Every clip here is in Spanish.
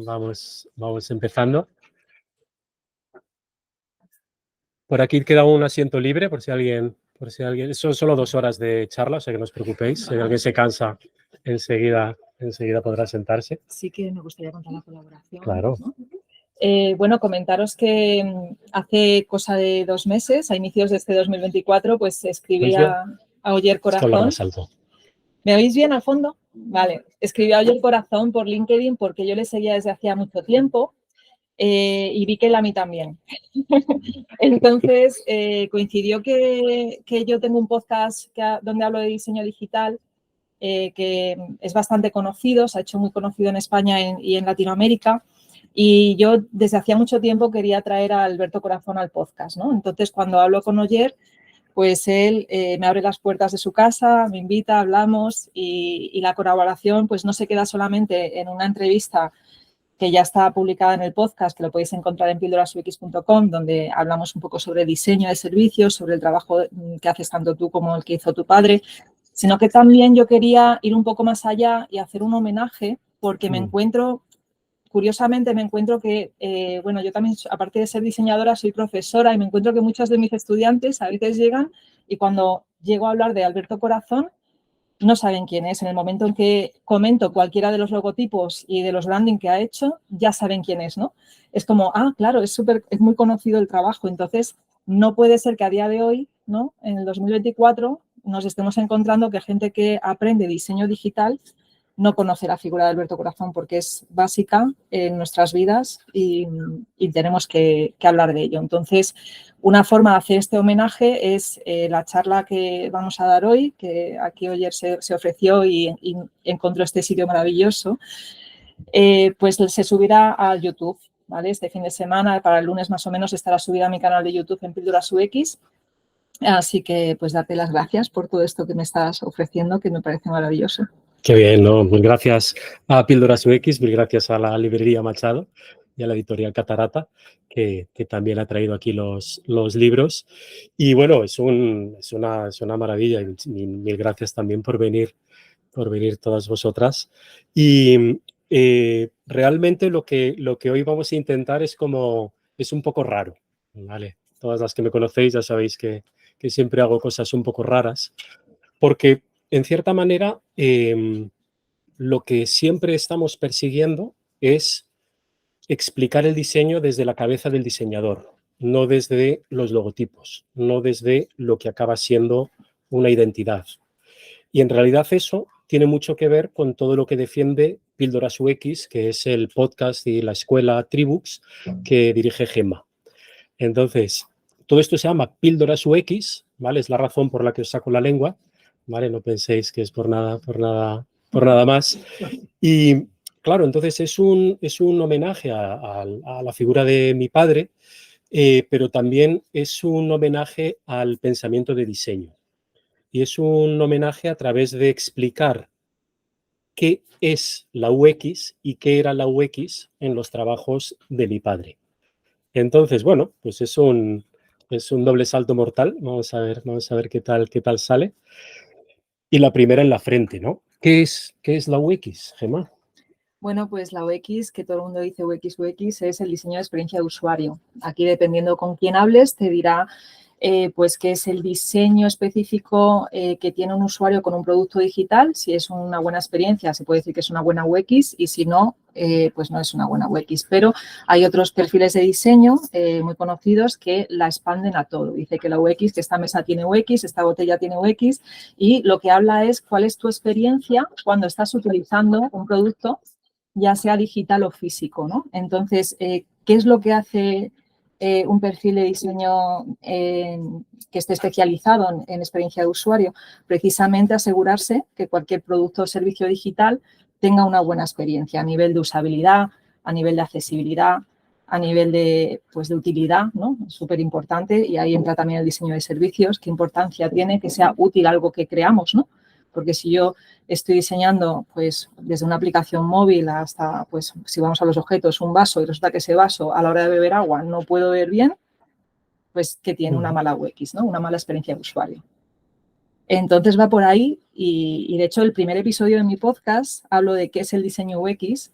Vamos empezando. Por aquí queda un asiento libre por si alguien. Son solo 2 horas de charla, o sea que no os preocupéis. Si alguien se cansa, enseguida podrá sentarse. Sí que me gustaría contar la colaboración. Claro. ¿No? Bueno, comentaros que hace cosa de 2 meses, a inicios de este 2024, pues escribí a Oyer Corazón. Esto más alto. ¿Me oís bien al fondo? Vale. Escribí a Oyer Corazón por LinkedIn porque yo le seguía desde hacía mucho tiempo y vi que él a mí también. Entonces, coincidió que yo tengo un podcast donde hablo de diseño digital que es bastante conocido, se ha hecho muy conocido en España y en Latinoamérica. Y yo desde hacía mucho tiempo quería traer a Alberto Corazón al podcast, ¿no? Entonces, cuando hablo con Oyer, pues él me abre las puertas de su casa, me invita, hablamos y la colaboración pues no se queda solamente en una entrevista que ya está publicada en el podcast, que lo podéis encontrar en pildorasux.com, donde hablamos un poco sobre diseño de servicios, sobre el trabajo que haces tanto tú como el que hizo tu padre, sino que también yo quería ir un poco más allá y hacer un homenaje porque curiosamente me encuentro que, bueno, yo también, aparte de ser diseñadora, soy profesora y me encuentro que muchos de mis estudiantes a veces llegan y cuando llego a hablar de Alberto Corazón, no saben quién es. En el momento en que comento cualquiera de los logotipos y de los branding que ha hecho, ya saben quién es, ¿no? Es como, claro, es muy conocido el trabajo. Entonces, no puede ser que a día de hoy, ¿no? En el 2024, nos estemos encontrando que gente que aprende diseño digital no conoce la figura de Alberto Corazón porque es básica en nuestras vidas y tenemos que hablar de ello. Entonces, una forma de hacer este homenaje es la charla que vamos a dar hoy, que aquí Oyer se ofreció y encontró este sitio maravilloso, pues se subirá a YouTube, ¿vale? Este fin de semana, para el lunes más o menos, estará subida a mi canal de YouTube en Píldoras UX. Así que, pues, darte las gracias por todo esto que me estás ofreciendo, que me parece maravilloso. Qué bien, ¿no? Mil gracias a Píldoras UX, mil gracias a la librería Machado y a la editorial Catarata, que también ha traído aquí los libros. Y bueno, es una maravilla y mil gracias también por venir todas vosotras. Y realmente lo que hoy vamos a intentar es un poco raro, ¿vale? Todas las que me conocéis ya sabéis que siempre hago cosas un poco raras, porque en cierta manera lo que siempre estamos persiguiendo es explicar el diseño desde la cabeza del diseñador, no desde los logotipos, no desde lo que acaba siendo una identidad. Y en realidad eso tiene mucho que ver con todo lo que defiende Píldoras UX, que es el podcast y la escuela Tribux que dirige Gemma. Entonces, todo esto se llama Píldoras UX, ¿vale? Es la razón por la que os saco la lengua, ¿vale? No penséis que es por nada más. Y claro, entonces es un homenaje a la figura de mi padre, pero también es un homenaje al pensamiento de diseño. Y es un homenaje a través de explicar qué es la UX y qué era la UX en los trabajos de mi padre. Entonces, bueno, pues es un doble salto mortal. Vamos a ver qué tal sale. Y la primera en la frente, ¿no? ¿Qué es la UX, Gemma? Bueno, pues la UX, que todo el mundo dice UX, es el diseño de experiencia de usuario. Aquí, dependiendo con quién hables, te dirá pues qué es el diseño específico que tiene un usuario con un producto digital. Si es una buena experiencia, se puede decir que es una buena UX y si no, pues no es una buena UX. Pero hay otros perfiles de diseño muy conocidos que la expanden a todo. Dice que la UX, que esta mesa tiene UX, esta botella tiene UX y lo que habla es cuál es tu experiencia cuando estás utilizando un producto, ya sea digital o físico, ¿no? Entonces, ¿qué es lo que hace un perfil de diseño que esté especializado en experiencia de usuario? Precisamente asegurarse que cualquier producto o servicio digital tenga una buena experiencia a nivel de usabilidad, a nivel de accesibilidad, a nivel de utilidad, ¿no? Es súper importante y ahí entra también el diseño de servicios. ¿Qué importancia tiene que sea útil algo que creamos, ¿no? Porque si yo estoy diseñando, pues, desde una aplicación móvil hasta, pues, si vamos a los objetos, un vaso y resulta que ese vaso a la hora de beber agua no puedo beber bien, pues que tiene una mala UX, ¿no? Una mala experiencia de usuario. Entonces va por ahí y de hecho el primer episodio de mi podcast hablo de qué es el diseño UX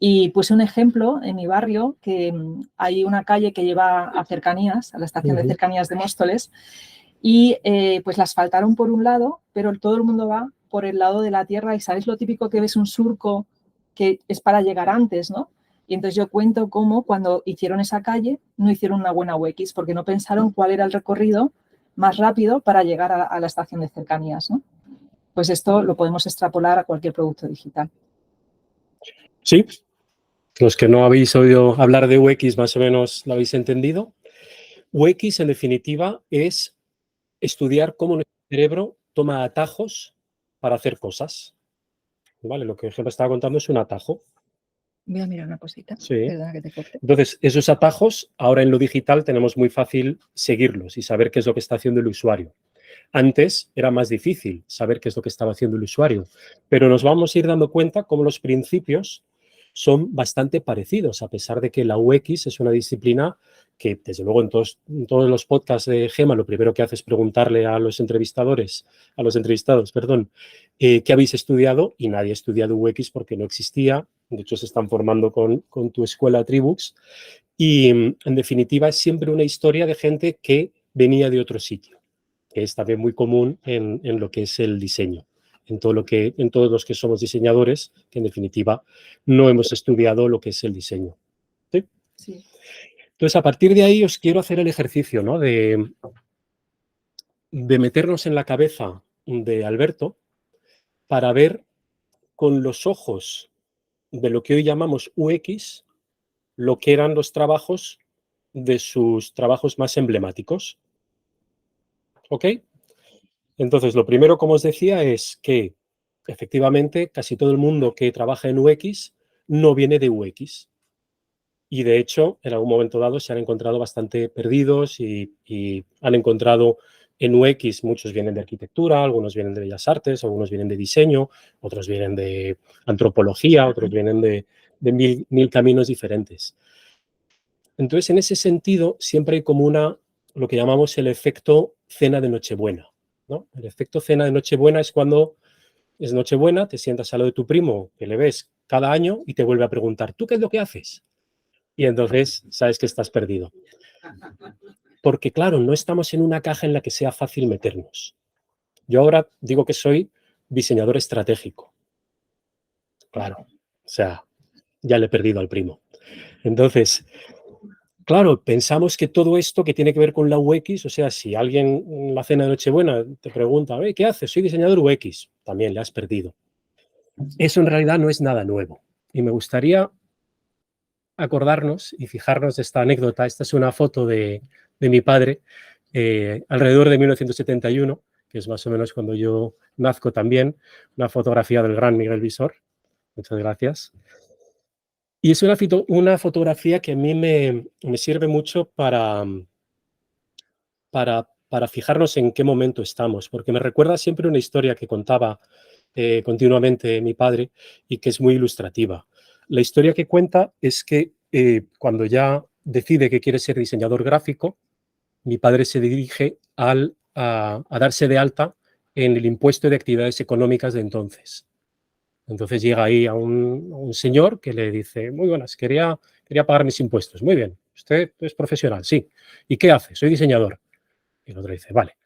Y puse un ejemplo en mi barrio, que hay una calle que lleva a cercanías, a la estación de cercanías de Móstoles, y pues la asfaltaron por un lado, pero todo el mundo va por el lado de la tierra y ¿sabes lo típico que ves un surco que es para llegar antes, ¿no? Y entonces yo cuento cómo cuando hicieron esa calle no hicieron una buena UX porque no pensaron cuál era el recorrido más rápido para llegar a la estación de cercanías, ¿no? Pues esto lo podemos extrapolar a cualquier producto digital. Sí, los que no habéis oído hablar de UX más o menos lo habéis entendido. UX, en definitiva, es estudiar cómo nuestro cerebro toma atajos para hacer cosas. ¿Vale? Lo que Gemma estaba contando es un atajo. Voy a mirar una cosita. Sí. Perdona que te corte. Entonces, esos atajos, ahora en lo digital tenemos muy fácil seguirlos y saber qué es lo que está haciendo el usuario. Antes era más difícil saber qué es lo que estaba haciendo el usuario, pero nos vamos a ir dando cuenta cómo los principios son bastante parecidos, a pesar de que la UX es una disciplina que, desde luego, en todos los podcasts de Gemma, lo primero que hace es preguntarle a los entrevistados, qué habéis estudiado, y nadie ha estudiado UX porque no existía. De hecho, se están formando con tu escuela Tribux. Y, en definitiva, es siempre una historia de gente que venía de otro sitio, que es también muy común en lo que es el diseño, en todos los que somos diseñadores, que en definitiva no hemos estudiado lo que es el diseño. ¿Sí? Sí. Entonces, a partir de ahí os quiero hacer el ejercicio, ¿no?, de meternos en la cabeza de Alberto para ver con los ojos de lo que hoy llamamos UX lo que eran los trabajos de sus trabajos más emblemáticos. ¿Ok? Entonces, lo primero, como os decía, es que efectivamente casi todo el mundo que trabaja en UX no viene de UX. Y de hecho, en algún momento dado se han encontrado bastante perdidos y han encontrado en UX, muchos vienen de arquitectura, algunos vienen de bellas artes, algunos vienen de diseño, otros vienen de antropología, otros vienen de mil caminos diferentes. Entonces, en ese sentido, siempre hay como lo que llamamos el efecto cena de Nochebuena, ¿no? El efecto cena de Nochebuena es cuando es Nochebuena, te sientas al lado de tu primo, que le ves cada año y te vuelve a preguntar, ¿tú qué es lo que haces? Y entonces sabes que estás perdido. Porque, claro, no estamos en una caja en la que sea fácil meternos. Yo ahora digo que soy diseñador estratégico. Claro, o sea, ya le he perdido al primo. Entonces, claro, pensamos que todo esto que tiene que ver con la UX, o sea, si alguien en la cena de Nochebuena te pregunta, ¿qué haces? Soy diseñador UX, también le has perdido. Eso en realidad no es nada nuevo. Y me gustaría acordarnos y fijarnos de esta anécdota. Esta es una foto de mi padre alrededor de 1971, que es más o menos cuando yo nazco también, una fotografía del gran Miguel Visor. Muchas gracias. Y es una fotografía que a mí me sirve mucho para fijarnos en qué momento estamos, porque me recuerda siempre una historia que contaba continuamente mi padre y que es muy ilustrativa. La historia que cuenta es que cuando ya decide que quiere ser diseñador gráfico, mi padre se dirige a darse de alta en el impuesto de actividades económicas de entonces. Entonces llega ahí a un señor que le dice, muy buenas, quería pagar mis impuestos. Muy bien, usted es profesional, sí. ¿Y qué hace? Soy diseñador. Y el otro dice, vale.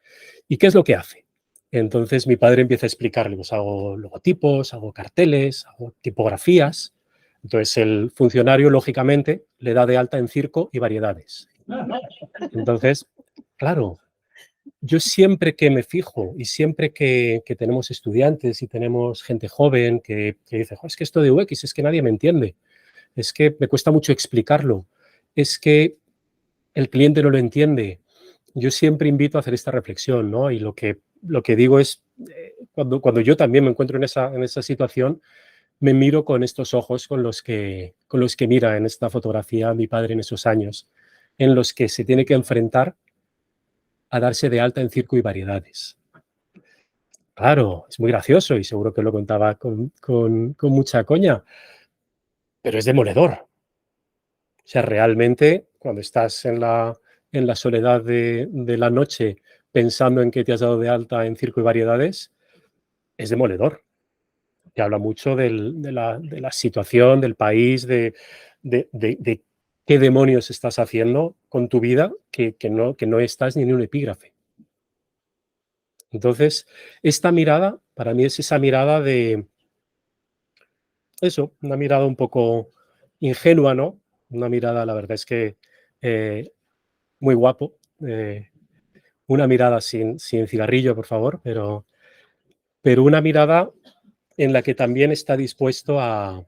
¿Y qué es lo que hace? Entonces mi padre empieza a explicarle, pues hago logotipos, hago carteles, hago tipografías. Entonces el funcionario, lógicamente, le da de alta en circo y variedades. Entonces, claro, yo siempre que me fijo y siempre que tenemos estudiantes y tenemos gente joven que dice, es que esto de UX es que nadie me entiende, es que me cuesta mucho explicarlo, es que el cliente no lo entiende. Yo siempre invito a hacer esta reflexión, ¿no? Y lo que digo es, cuando yo también me encuentro en esa situación, me miro con estos ojos con los que mira en esta fotografía mi padre en esos años, en los que se tiene que enfrentar a darse de alta en circo y variedades. Claro, es muy gracioso y seguro que lo contaba con mucha coña, pero es demoledor. O sea, realmente, cuando estás en la soledad de la noche pensando en que te has dado de alta en circo y variedades, es demoledor. te habla mucho de la situación, del país, de qué demonios estás haciendo con tu vida, que no estás ni en un epígrafe. Entonces, esta mirada, para mí es esa mirada de eso, una mirada un poco ingenua, ¿no? Una mirada, la verdad es que muy guapo. Una mirada sin cigarrillo, por favor, pero una mirada en la que también está dispuesto a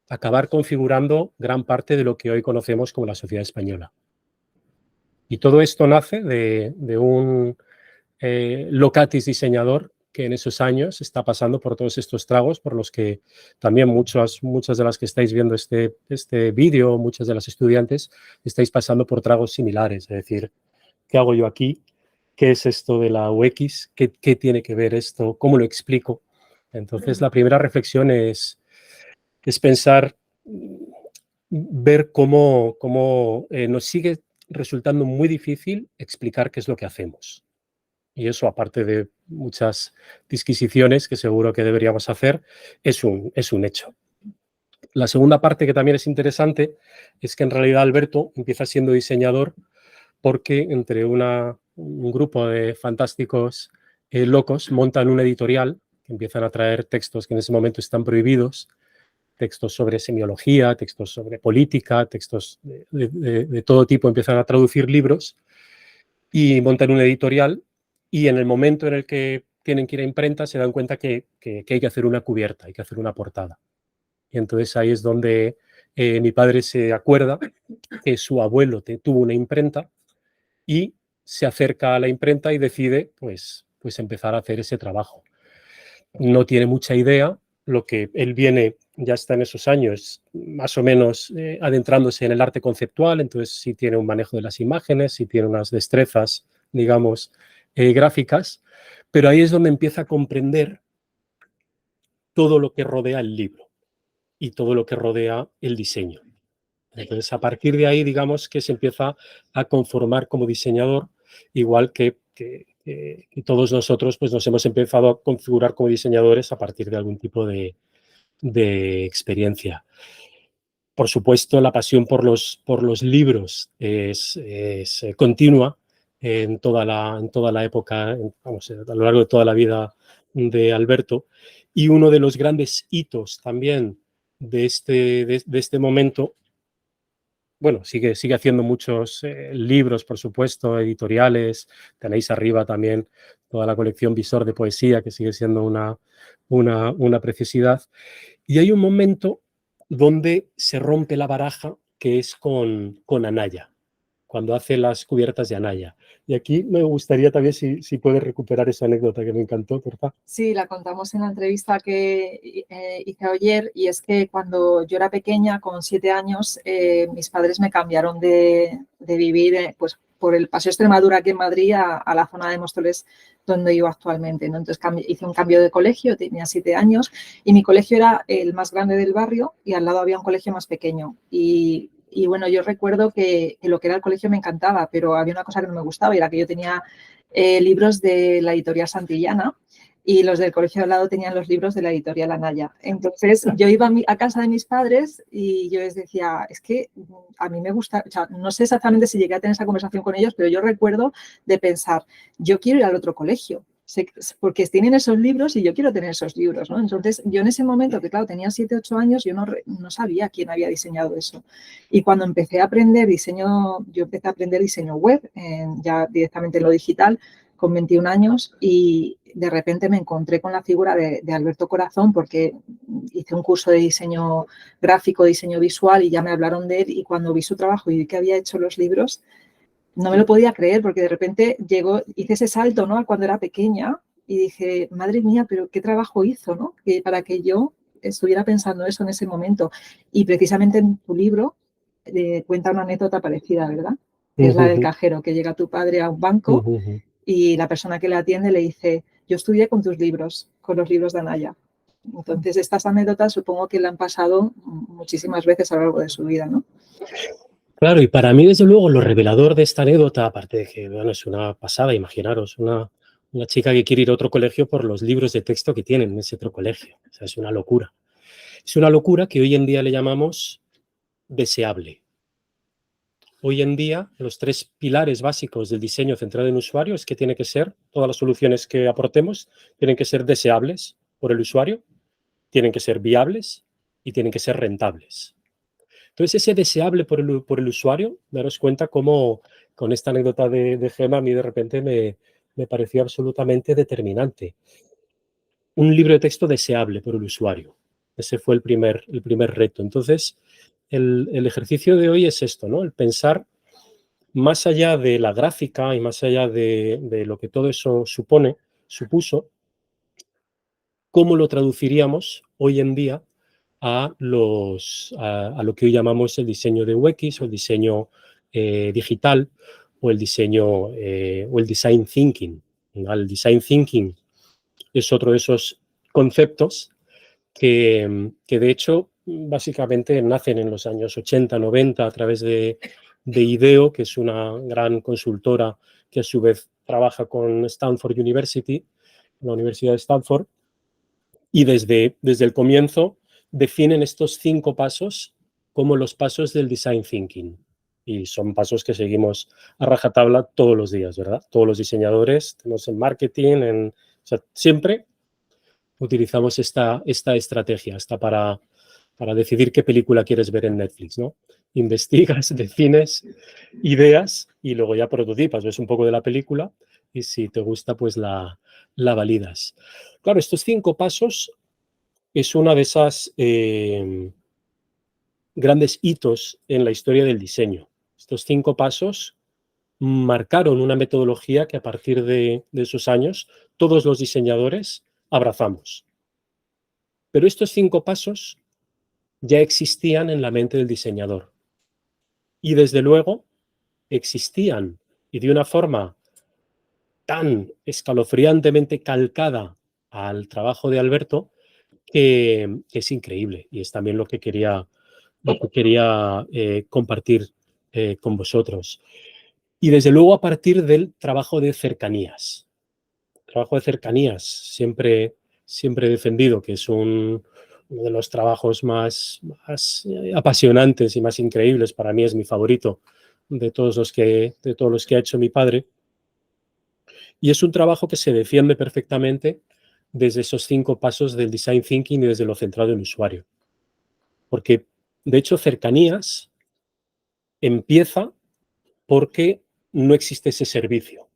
acabar configurando gran parte de lo que hoy conocemos como la sociedad española. Y todo esto nace de un locatis diseñador que en esos años está pasando por todos estos tragos, por los que también muchas de las que estáis viendo este vídeo, muchas de las estudiantes, estáis pasando por tragos similares. Es decir, ¿qué hago yo aquí? ¿Qué es esto de la UX? ¿Qué tiene que ver esto? ¿Cómo lo explico? Entonces, la primera reflexión es pensar, ver cómo nos sigue resultando muy difícil explicar qué es lo que hacemos. Y eso, aparte de muchas disquisiciones que seguro que deberíamos hacer, es un hecho. La segunda parte que también es interesante es que en realidad Alberto empieza siendo diseñador porque entre un grupo de fantásticos locos montan una editorial que empiezan a traer textos que en ese momento están prohibidos, textos sobre semiología, textos sobre política, textos de todo tipo, empiezan a traducir libros y montan una editorial, y en el momento en el que tienen que ir a imprenta se dan cuenta que hay que hacer una cubierta, hay que hacer una portada. Y entonces ahí es donde mi padre se acuerda que su abuelo tuvo una imprenta y se acerca a la imprenta y decide pues empezar a hacer ese trabajo. No tiene mucha idea, lo que él viene, ya está en esos años, más o menos adentrándose en el arte conceptual, entonces sí tiene un manejo de las imágenes, sí tiene unas destrezas, digamos, gráficas, pero ahí es donde empieza a comprender todo lo que rodea el libro y todo lo que rodea el diseño. Entonces, a partir de ahí, digamos que se empieza a conformar como diseñador, igual que todos nosotros pues nos hemos empezado a configurar como diseñadores a partir de algún tipo de experiencia. Por supuesto, la pasión por los libros es continua en toda la época, vamos, a lo largo de toda la vida de Alberto. Y uno de los grandes hitos también de este momento, bueno, sigue haciendo muchos libros, por supuesto, editoriales. Tenéis arriba también toda la colección Visor de poesía, que sigue siendo una preciosidad. Y hay un momento donde se rompe la baraja, que es con Anaya, cuando hace las cubiertas de Anaya. Y aquí me gustaría también si puedes recuperar esa anécdota que me encantó, por favor. Sí, la contamos en la entrevista que hice ayer, y es que cuando yo era pequeña, con 7 años, mis padres me cambiaron de vivir pues, por el Paseo Extremadura aquí en Madrid a la zona de Móstoles donde vivo actualmente, ¿no? Entonces hice un cambio de colegio, tenía 7 años y mi colegio era el más grande del barrio y al lado había un colegio más pequeño. Y bueno, yo recuerdo que lo que era el colegio me encantaba, pero había una cosa que no me gustaba y era que yo tenía libros de la editorial Santillana, y los del colegio de al lado tenían los libros de la editorial Anaya. Entonces, yo iba a casa de mis padres y yo les decía, es que a mí me gusta, o sea, no sé exactamente si llegué a tener esa conversación con ellos, pero yo recuerdo de pensar, yo quiero ir al otro colegio, porque tienen esos libros y yo quiero tener esos libros, ¿no? Entonces, yo en ese momento, que claro, tenía 7, 8 años, yo no sabía quién había diseñado eso. Y cuando empecé a aprender diseño, yo empecé a aprender diseño web, ya directamente en lo digital, con 21 años, y de repente me encontré con la figura de Alberto Corazón, porque hice un curso de diseño gráfico, diseño visual, y ya me hablaron de él, y cuando vi su trabajo y vi que había hecho los libros, no me lo podía creer, porque de repente hice ese salto, ¿no?, cuando era pequeña, y dije, madre mía, pero qué trabajo hizo, ¿no?, para que yo estuviera pensando eso en ese momento. Y precisamente en tu libro cuenta una anécdota parecida, ¿verdad? Que es la del cajero, que llega tu padre a un banco y la persona que le atiende le dice, yo estudié con tus libros, con los libros de Anaya. Entonces, estas anécdotas supongo que le han pasado muchísimas veces a lo largo de su vida, ¿no? Claro, y para mí, desde luego, lo revelador de esta anécdota, aparte de que bueno, es una pasada, imaginaros, Una chica que quiere ir a otro colegio por los libros de texto que tienen en ese otro colegio. O sea, es una locura. Es una locura que hoy en día le llamamos deseable. Hoy en día, los 3 pilares básicos del diseño centrado en usuario es que tiene que ser, todas las soluciones que aportemos, tienen que ser deseables por el usuario, tienen que ser viables y tienen que ser rentables. Entonces, ese deseable por el usuario, daros cuenta cómo con esta anécdota de Gemma a mí de repente me pareció absolutamente determinante. Un libro de texto deseable por el usuario. Ese fue el primer reto. Entonces, el ejercicio de hoy es esto, ¿no? El pensar más allá de la gráfica y más allá de lo que todo eso supuso, cómo lo traduciríamos hoy en día a lo que hoy llamamos el diseño de UX o el diseño digital o el diseño o el design thinking. El design thinking es otro de esos conceptos que de hecho básicamente nacen en los años 80, 90 a través de IDEO, que es una gran consultora que a su vez trabaja con Stanford University, la Universidad de Stanford, y desde el comienzo definen estos 5 pasos como los pasos del design thinking. Y son pasos que seguimos a rajatabla todos los días, ¿verdad? Todos los diseñadores, tenemos en marketing, o sea, siempre utilizamos esta estrategia, hasta para decidir qué película quieres ver en Netflix, ¿no? Investigas, defines ideas y luego ya prototipas, ves un poco de la película y si te gusta, pues la validas. Claro, estos 5 pasos es una de esas grandes hitos en la historia del diseño. Estos 5 pasos marcaron una metodología que a partir de esos años todos los diseñadores abrazamos. Pero estos 5 pasos ya existían en la mente del diseñador. Y desde luego existían y de una forma tan escalofriantemente calcada al trabajo de Alberto que es increíble y es también lo que quería compartir con vosotros. Y desde luego a partir del trabajo de cercanías. Trabajo de cercanías, siempre he defendido que es uno de los trabajos más apasionantes y más increíbles. Para mí es mi favorito de todos los que ha hecho mi padre. Y es un trabajo que se defiende perfectamente desde esos 5 pasos del design thinking y desde lo centrado en el usuario. Porque, de hecho, cercanías empieza porque no existe ese servicio.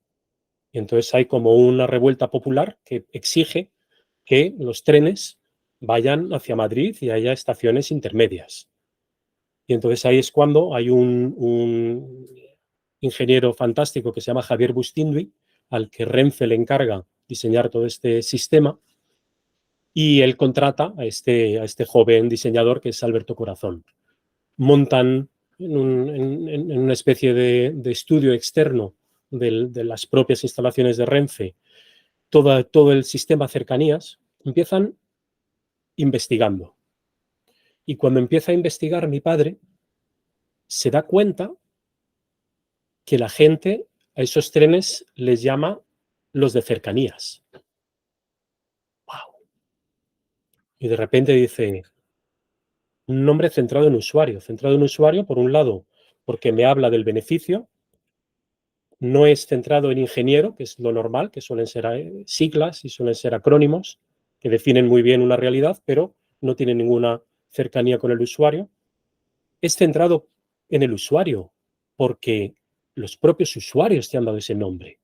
Y entonces hay como una revuelta popular que exige que los trenes vayan hacia Madrid y haya estaciones intermedias. Y entonces ahí es cuando hay un ingeniero fantástico que se llama Javier Bustindui, al que Renfe le encarga diseñar todo este sistema, y él contrata a este joven diseñador que es Alberto Corazón. Montan en una especie de estudio externo de las propias instalaciones de Renfe todo el sistema cercanías, empiezan investigando. Y cuando empieza a investigar mi padre, se da cuenta que la gente a esos trenes les llama los de cercanías. ¡Wow! Y de repente dice, un nombre centrado en usuario, por un lado, porque me habla del beneficio, no es centrado en ingeniero, que es lo normal, que suelen ser siglas y suelen ser acrónimos, que definen muy bien una realidad, pero no tienen ninguna cercanía con el usuario. Es centrado en el usuario, porque los propios usuarios te han dado ese nombre.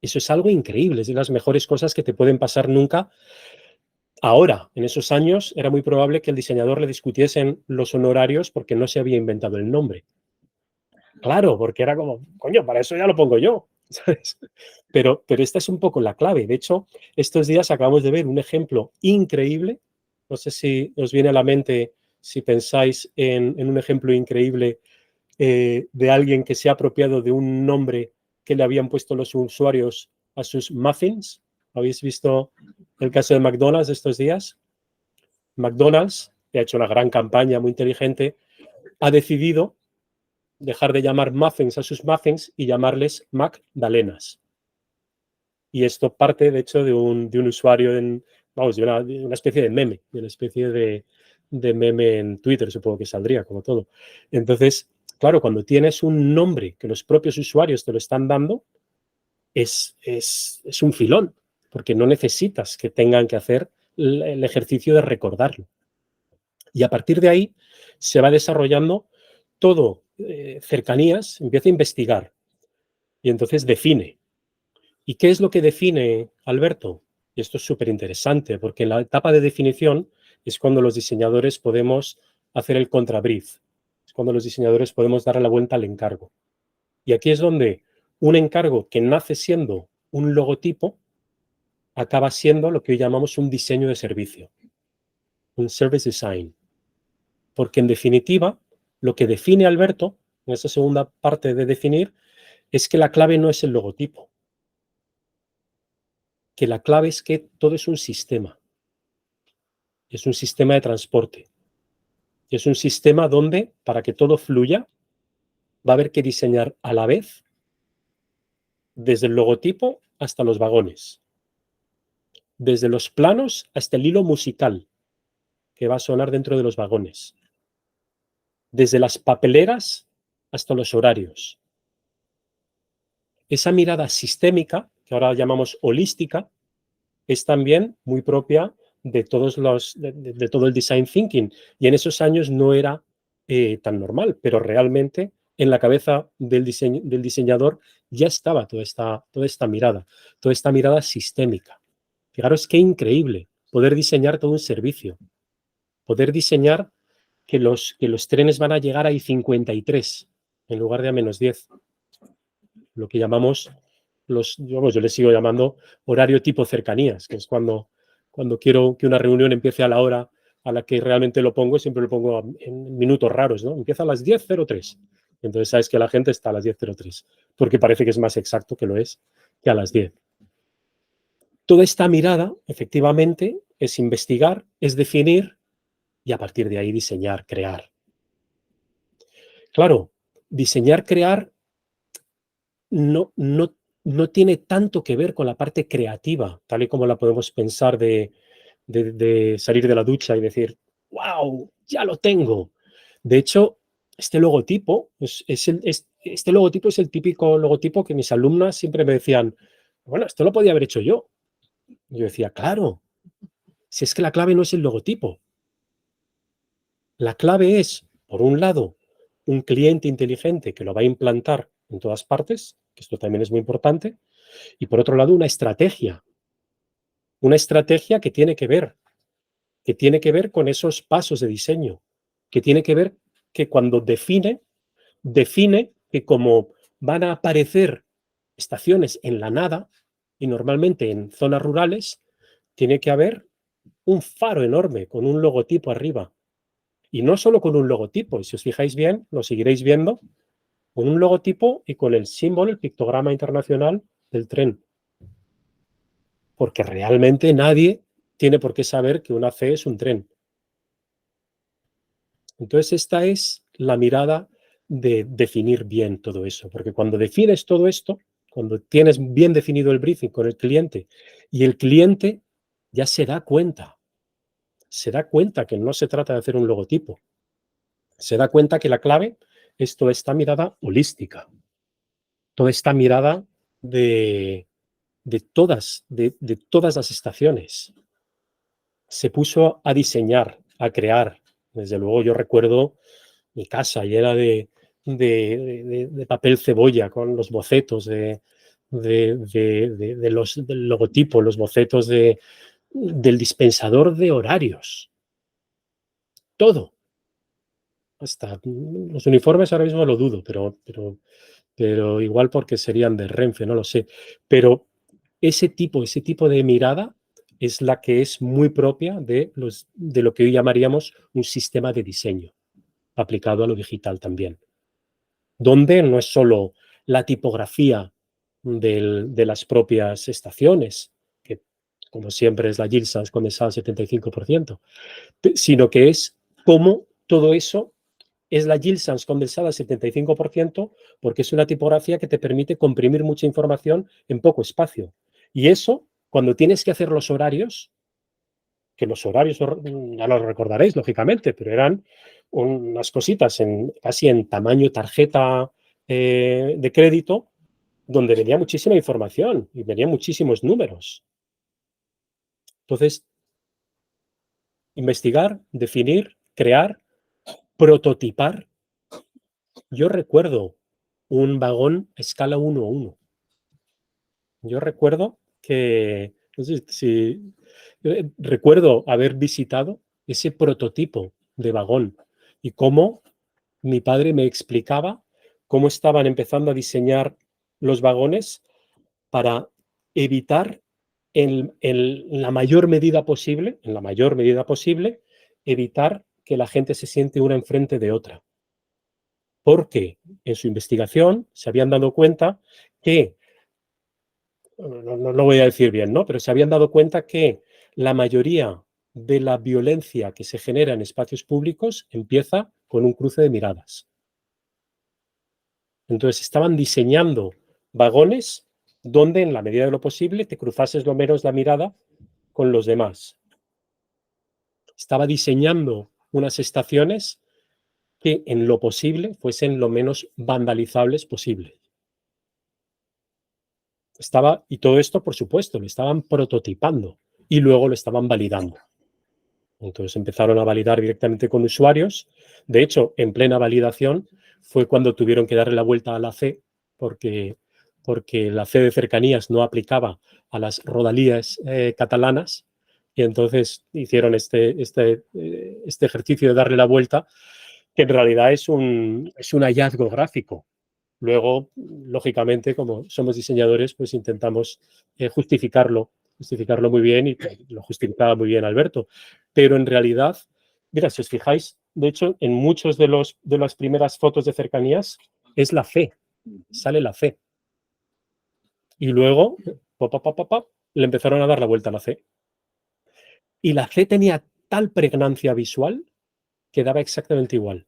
Eso es algo increíble, es de las mejores cosas que te pueden pasar nunca. Ahora, en esos años, era muy probable que el diseñador le discutiesen los honorarios porque no se había inventado el nombre. Claro, porque era como, coño, para eso ya lo pongo yo, ¿sabes? Pero esta es un poco la clave. De hecho, estos días acabamos de ver un ejemplo increíble. No sé si os viene a la mente, si pensáis en un ejemplo increíble de alguien que se ha apropiado de un nombre que le habían puesto los usuarios a sus muffins. ¿Habéis visto el caso de McDonald's de estos días? McDonald's, que ha hecho una gran campaña muy inteligente, ha decidido dejar de llamar muffins a sus muffins y llamarles Magdalenas. Y esto parte, de hecho, de un usuario vamos, de una especie de meme, de una especie de meme en Twitter, supongo que saldría, como todo. Entonces, claro, cuando tienes un nombre que los propios usuarios te lo están dando, es un filón, porque no necesitas que tengan que hacer el ejercicio de recordarlo. Y a partir de ahí se va desarrollando todo, cercanías, empieza a investigar y entonces define. ¿Y qué es lo que define Alberto? Y esto es súper interesante, porque en la etapa de definición es cuando los diseñadores podemos hacer el contrabrief, es cuando los diseñadores podemos darle la vuelta al encargo. Y aquí es donde un encargo que nace siendo un logotipo acaba siendo lo que hoy llamamos un diseño de servicio, un service design. Porque en definitiva, lo que define Alberto, en esa segunda parte de definir, es que la clave no es el logotipo, que la clave es que todo es un sistema de transporte. Es un sistema donde, para que todo fluya, va a haber que diseñar a la vez desde el logotipo hasta los vagones, desde los planos hasta el hilo musical que va a sonar dentro de los vagones, desde las papeleras hasta los horarios. Esa mirada sistémica, que ahora llamamos holística, es también muy propia de todo el design thinking. Y en esos años no era tan normal, pero realmente en la cabeza del diseñador ya estaba toda esta mirada sistémica. Fijaros qué increíble poder diseñar todo un servicio, poder diseñar que los trenes van a llegar a I-53 en lugar de a -10, lo que llamamos yo les sigo llamando horario tipo cercanías, que es cuando quiero que una reunión empiece a la hora a la que realmente lo pongo, siempre lo pongo en minutos raros, ¿no? Empieza a las 10:03. Entonces sabes que la gente está a las 10:03, porque parece que es más exacto que lo es que a las 10. Toda esta mirada, efectivamente, es investigar, es definir y a partir de ahí diseñar, crear. Claro, diseñar, crear no tiene tanto que ver con la parte creativa, tal y como la podemos pensar de salir de la ducha y decir, ¡wow! ¡Ya lo tengo! De hecho, este logotipo este logotipo es el típico logotipo que mis alumnas siempre me decían, bueno, esto lo podía haber hecho yo. Y yo decía, claro, si es que la clave no es el logotipo. La clave es, por un lado, un cliente inteligente que lo va a implantar en todas partes, que esto también es muy importante, y por otro lado, una estrategia que tiene que ver con esos pasos de diseño, que tiene que ver que cuando define que como van a aparecer estaciones en la nada, y normalmente en zonas rurales, tiene que haber un faro enorme con un logotipo arriba. Y no solo con un logotipo, y si os fijáis bien, lo seguiréis viendo, con un logotipo y con el símbolo, el pictograma internacional del tren. Porque realmente nadie tiene por qué saber que una C es un tren. Entonces, esta es la mirada de definir bien todo eso, porque cuando defines todo esto, cuando tienes bien definido el briefing con el cliente y el cliente ya se da cuenta que no se trata de hacer un logotipo, se da cuenta que la clave es toda esta mirada holística, toda esta mirada de todas las estaciones. Se puso a diseñar, a crear. Desde luego yo recuerdo mi casa llena de papel cebolla con los bocetos del logotipo, los bocetos del dispensador de horarios. Todo. Hasta los uniformes ahora mismo lo dudo, pero igual porque serían de Renfe, no lo sé. Pero ese tipo de mirada es la que es muy propia de lo que hoy llamaríamos un sistema de diseño, aplicado a lo digital también, donde no es solo la tipografía de las propias estaciones, que como siempre es la Gill Sans condensada al 75%, sino que es cómo todo eso es la Gill Sans condensada al 75% porque es una tipografía que te permite comprimir mucha información en poco espacio. Y eso, cuando tienes que hacer los horarios, que los horarios ya los recordaréis, lógicamente, pero eran unas cositas casi en tamaño tarjeta de crédito, donde venía muchísima información y venían muchísimos números. Entonces, investigar, definir, crear, prototipar. Yo recuerdo un vagón a escala 1:1. Yo recuerdo que, no sé si recuerdo haber visitado ese prototipo de vagón y cómo mi padre me explicaba cómo estaban empezando a diseñar los vagones para evitar en la mayor medida posible, evitar que la gente se siente una enfrente de otra. Porque en su investigación se habían dado cuenta que, no lo voy a decir bien, ¿no? Pero se habían dado cuenta que la mayoría de la violencia que se genera en espacios públicos empieza con un cruce de miradas. Entonces estaban diseñando vagones donde en la medida de lo posible te cruzases lo menos la mirada con los demás. Estaba diseñando unas estaciones que en lo posible fuesen lo menos vandalizables posible. Y todo esto, por supuesto, lo estaban prototipando y luego lo estaban validando. Entonces empezaron a validar directamente con usuarios. De hecho, en plena validación fue cuando tuvieron que darle la vuelta a la C, porque la C de cercanías no aplicaba a las rodalías catalanas, y entonces hicieron este ejercicio de darle la vuelta, que en realidad es un hallazgo gráfico. Luego, lógicamente, como somos diseñadores, pues intentamos justificarlo muy bien, y lo justificaba muy bien Alberto. Pero en realidad, mira, si os fijáis, de hecho, en muchos de las primeras fotos de cercanías es la C, sale la C. Y luego, le empezaron a dar la vuelta a la C. Y la C tenía tal pregnancia visual que daba exactamente igual.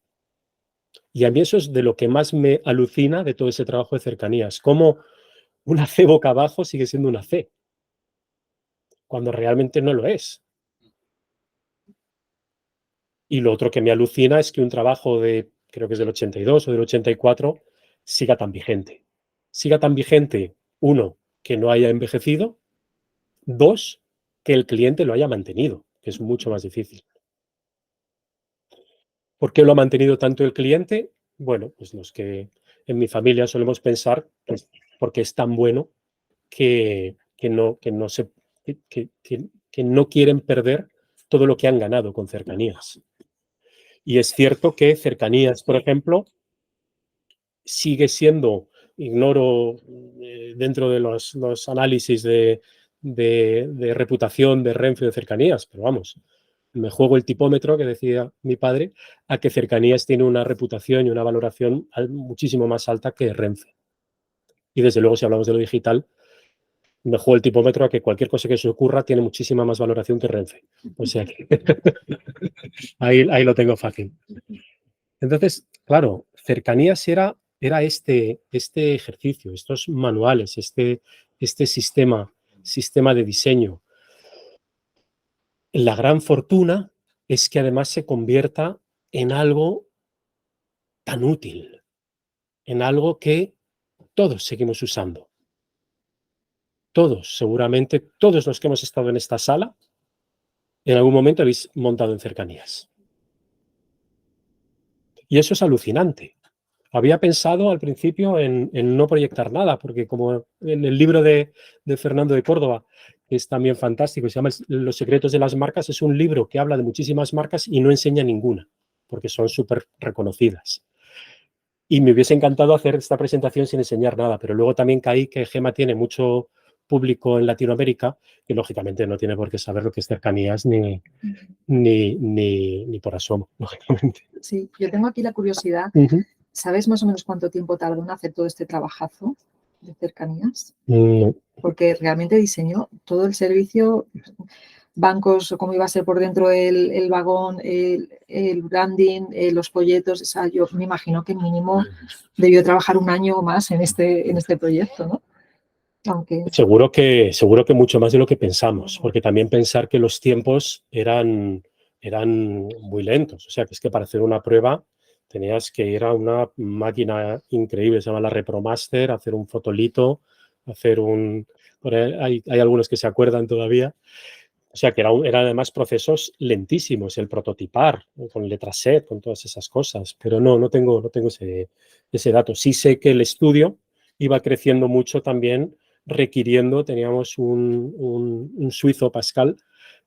Y a mí eso es de lo que más me alucina de todo ese trabajo de cercanías. Cómo una C boca abajo sigue siendo una C, cuando realmente no lo es. Y lo otro que me alucina es que un trabajo creo que es del 82 o del 84, siga tan vigente. Siga tan vigente, uno, que no haya envejecido; dos, que el cliente lo haya mantenido, que es mucho más difícil. ¿Por qué lo ha mantenido tanto el cliente? Bueno, pues los que en mi familia solemos pensar que es porque es tan bueno que no quieren perder todo lo que han ganado con cercanías. Y es cierto que cercanías, por ejemplo, sigue siendo, ignoro dentro de los análisis de reputación de Renfe de cercanías, pero vamos, me juego el tipómetro que decía mi padre, a que cercanías tiene una reputación y una valoración muchísimo más alta que Renfe. Y desde luego, si hablamos de lo digital, me juego el tipómetro a que cualquier cosa que se ocurra tiene muchísima más valoración que Renfe. O sea que ahí lo tengo fácil. Entonces, claro, cercanías era este ejercicio, estos manuales, este sistema de diseño. La gran fortuna es que además se convierta en algo tan útil, en algo que todos seguimos usando. Todos, seguramente, todos los que hemos estado en esta sala, en algún momento habéis montado en cercanías. Y eso es alucinante. Había pensado al principio en no proyectar nada, porque como en el libro de Fernando de Córdoba, que es también fantástico, se llama Los secretos de las marcas, es un libro que habla de muchísimas marcas y no enseña ninguna, porque son súper reconocidas. Y me hubiese encantado hacer esta presentación sin enseñar nada, pero luego también caí que Gema tiene mucho público en Latinoamérica, que lógicamente no tiene por qué saber lo que es cercanías ni por asomo, lógicamente. Sí, yo tengo aquí la curiosidad. ¿Sabes más o menos cuánto tiempo tardó en hacer todo este trabajazo de cercanías? Porque realmente diseñó todo el servicio, bancos, cómo iba a ser por dentro el vagón, el branding, los folletos. O sea, yo me imagino que mínimo debió trabajar un año o más en este proyecto, ¿no? Aunque... Seguro que mucho más de lo que pensamos, porque también pensar que los tiempos eran muy lentos. O sea, que es que para hacer una prueba tenías que ir a una máquina increíble, se llama la Repromaster, hacer un fotolito, hacer un... Hay algunos que se acuerdan todavía. O sea, que eran además procesos lentísimos, el prototipar, con letra set, con todas esas cosas. Pero no tengo ese dato. Sí sé que el estudio iba creciendo mucho también, teníamos un suizo, Pascal,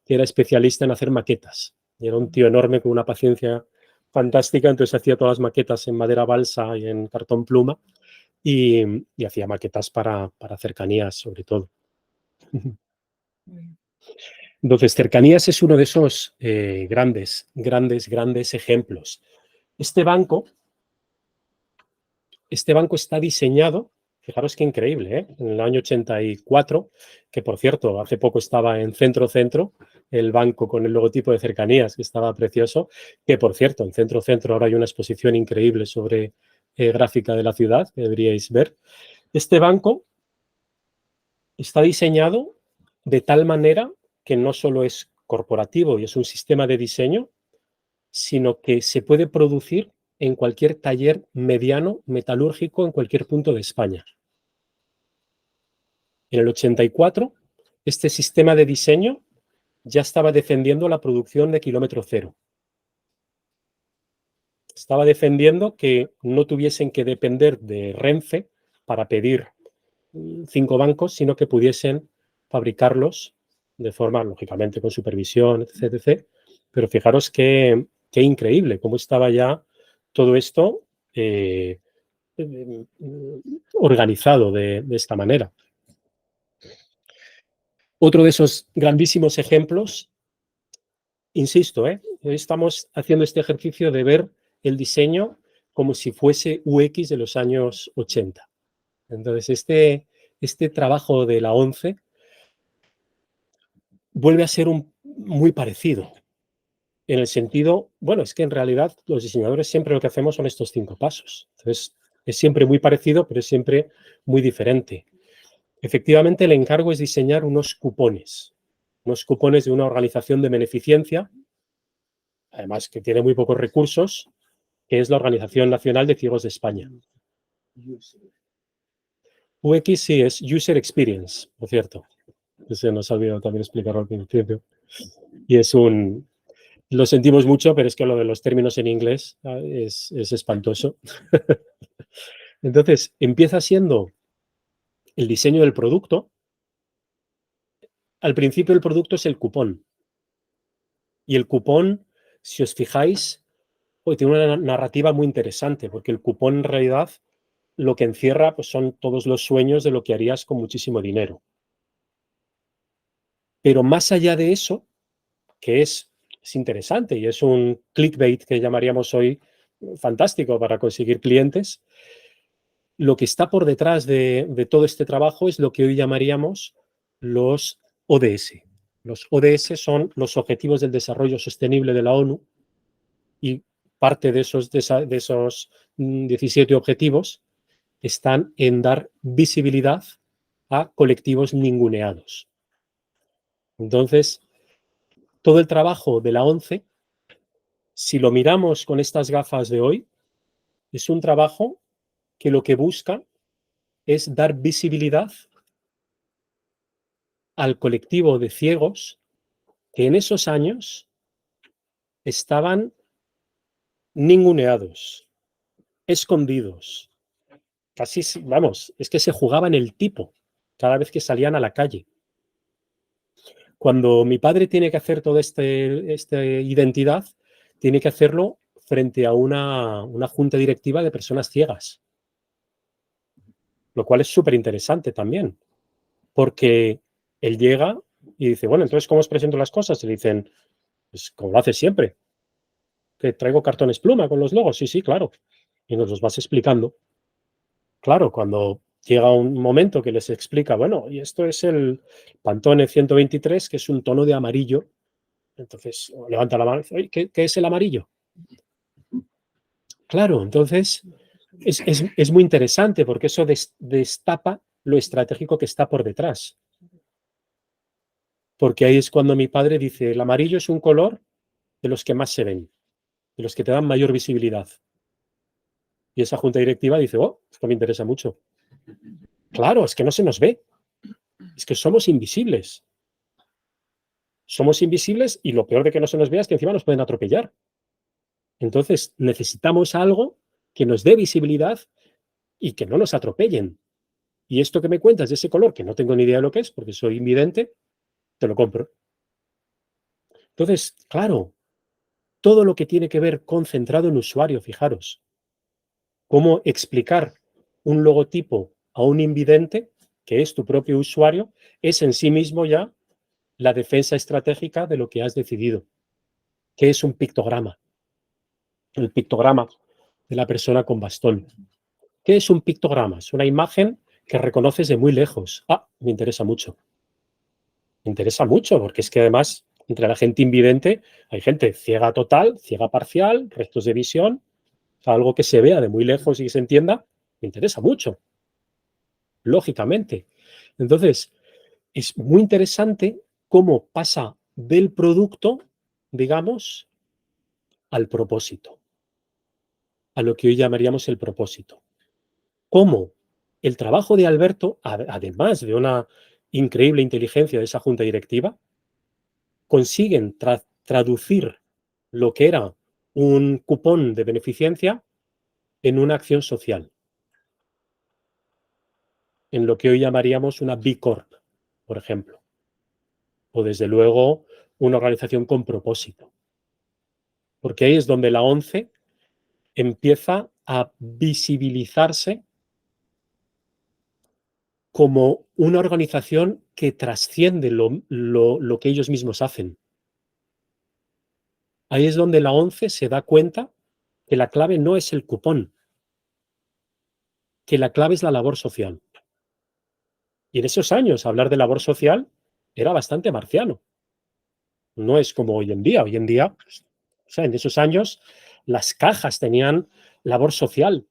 que era especialista en hacer maquetas. Y era un tío enorme con una paciencia fantástica, entonces hacía todas las maquetas en madera balsa y en cartón pluma y hacía maquetas para cercanías, sobre todo. Entonces, cercanías es uno de esos grandes ejemplos. Este banco está diseñado, fijaros qué increíble, ¿eh? En el año 84, que por cierto, hace poco estaba en Centro, el banco con el logotipo de cercanías, que estaba precioso, que por cierto, en Centro ahora hay una exposición increíble sobre gráfica de la ciudad, que deberíais ver. Este banco está diseñado de tal manera que no solo es corporativo y es un sistema de diseño, sino que se puede producir en cualquier taller mediano metalúrgico en cualquier punto de España. En el 84, este sistema de diseño ya estaba defendiendo la producción de kilómetro cero. Estaba defendiendo que no tuviesen que depender de Renfe para pedir 5 bancos, sino que pudiesen fabricarlos de forma, lógicamente, con supervisión, etc. Pero fijaros qué increíble cómo estaba ya todo esto organizado de esta manera. Otro de esos grandísimos ejemplos, insisto, hoy estamos haciendo este ejercicio de ver el diseño como si fuese UX de los años 80. Entonces, este trabajo de la ONCE vuelve a ser muy parecido, en el sentido, bueno, es que en realidad los diseñadores siempre lo que hacemos son estos 5 pasos. Entonces, es siempre muy parecido, pero es siempre muy diferente. Efectivamente, el encargo es diseñar unos cupones de una organización de beneficencia, además que tiene muy pocos recursos, que es la Organización Nacional de Ciegos de España. UX sí es User Experience, por cierto. Se nos ha olvidado también explicarlo al principio. Y lo sentimos mucho, pero es que lo de los términos en inglés es espantoso. Entonces, empieza siendo el diseño del producto. Al principio el producto es el cupón. Y el cupón, si os fijáis, tiene una narrativa muy interesante, porque el cupón en realidad lo que encierra pues, son todos los sueños de lo que harías con muchísimo dinero. Pero más allá de eso, que es interesante y es un clickbait que llamaríamos hoy fantástico para conseguir clientes, lo que está por detrás de todo este trabajo es lo que hoy llamaríamos los ODS. Los ODS son los Objetivos del Desarrollo Sostenible de la ONU y parte de esos 17 objetivos están en dar visibilidad a colectivos ninguneados. Entonces, todo el trabajo de la ONCE, si lo miramos con estas gafas de hoy, es un trabajo que lo que busca es dar visibilidad al colectivo de ciegos que en esos años estaban ninguneados, escondidos, casi, vamos, es que se jugaban el tipo cada vez que salían a la calle. Cuando mi padre tiene que hacer toda esta identidad, tiene que hacerlo frente a una junta directiva de personas ciegas, lo cual es súper interesante también, porque él llega y dice, bueno, entonces, ¿cómo os presento las cosas? Y le dicen, pues como lo haces siempre, que traigo cartones pluma con los logos, sí, claro, y nos los vas explicando. Claro, cuando llega un momento que les explica, bueno, y esto es el Pantone 123, que es un tono de amarillo, entonces levanta la mano y dice, oye, ¿qué es el amarillo? Claro, entonces es muy interesante porque eso destapa lo estratégico que está por detrás. Porque ahí es cuando mi padre dice, el amarillo es un color de los que más se ven, de los que te dan mayor visibilidad. Y esa junta directiva dice, oh, esto me interesa mucho. Claro, es que no se nos ve. Es que somos invisibles. Somos invisibles y lo peor de que no se nos vea es que encima nos pueden atropellar. Entonces, necesitamos algo que nos dé visibilidad y que no nos atropellen. Y esto que me cuentas de ese color, que no tengo ni idea de lo que es, porque soy invidente, te lo compro. Entonces, claro, todo lo que tiene que ver concentrado en usuario, fijaros, cómo explicar un logotipo a un invidente, que es tu propio usuario, es en sí mismo ya la defensa estratégica de lo que has decidido, que es un pictograma, el pictograma de la persona con bastón. ¿Qué es un pictograma? Es una imagen que reconoces de muy lejos. Ah, me interesa mucho. Me interesa mucho porque es que además entre la gente invidente hay gente ciega total, ciega parcial, restos de visión, o sea, algo que se vea de muy lejos y que se entienda, me interesa mucho, lógicamente. Entonces, es muy interesante cómo pasa del producto, digamos, al propósito, a lo que hoy llamaríamos el propósito. Cómo el trabajo de Alberto, además de una increíble inteligencia de esa junta directiva, consiguen traducir lo que era un cupón de beneficencia en una acción social, en lo que hoy llamaríamos una B Corp, por ejemplo, o desde luego una organización con propósito, porque ahí es donde la ONCE empieza a visibilizarse como una organización que trasciende lo que ellos mismos hacen. Ahí es donde la ONCE se da cuenta que la clave no es el cupón, que la clave es la labor social. Y en esos años hablar de labor social era bastante marciano. No es como hoy en día. Hoy en día, pues, o sea, en esos años las cajas tenían labor social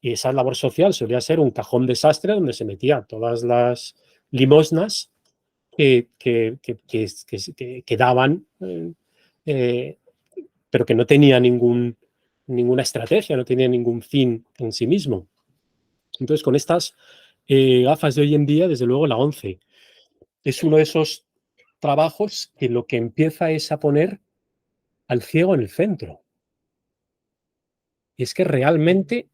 y esa labor social solía ser un cajón desastre donde se metían todas las limosnas que daban, eh, pero que no tenía ninguna estrategia, no tenía ningún fin en sí mismo. Entonces, con estas gafas de hoy en día, desde luego la ONCE es uno de esos trabajos que lo que empieza es a poner al ciego en el centro. Y es que realmente,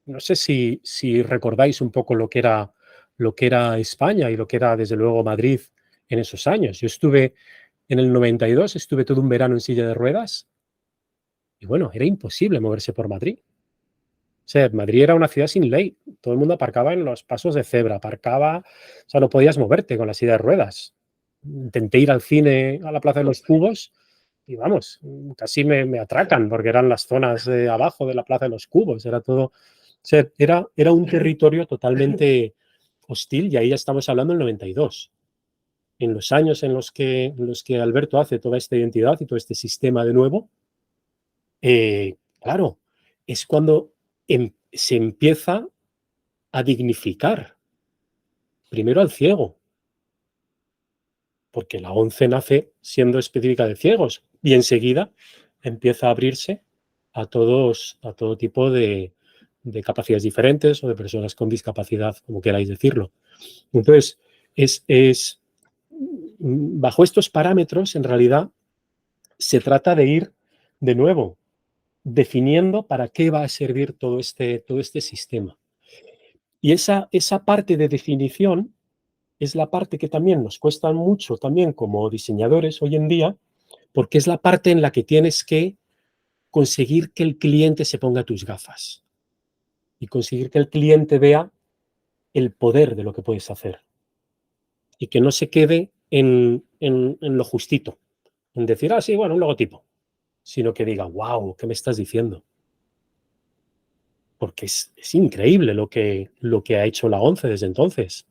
no sé si recordáis un poco lo que era España y lo que era, desde luego, Madrid en esos años. Yo estuve en el 92, estuve todo un verano en silla de ruedas y bueno, era imposible moverse por Madrid. O sea, Madrid era una ciudad sin ley. Todo el mundo aparcaba en los pasos de cebra, aparcaba, o sea, no podías moverte con la silla de ruedas. Intenté ir al cine a la Plaza de los Cubos y vamos, casi me atracan porque eran las zonas de abajo de la Plaza de los Cubos. Era todo, o sea, era un territorio totalmente hostil y ahí ya estamos hablando del 92. En los años en los que Alberto hace toda esta identidad y todo este sistema de nuevo, claro, es cuando se empieza a dignificar primero al ciego, porque la ONCE nace siendo específica de ciegos y enseguida empieza a abrirse a todo tipo de capacidades diferentes o de personas con discapacidad, como queráis decirlo. Entonces, bajo estos parámetros, en realidad, se trata de ir de nuevo definiendo para qué va a servir todo este sistema. Y esa parte de definición es la parte que también nos cuesta mucho también como diseñadores hoy en día, porque es la parte en la que tienes que conseguir que el cliente se ponga tus gafas y conseguir que el cliente vea el poder de lo que puedes hacer y que no se quede en lo justito, en decir, sí, bueno, un logotipo, sino que diga, wow, ¿qué me estás diciendo? Porque es increíble lo que ha hecho la ONCE desde entonces.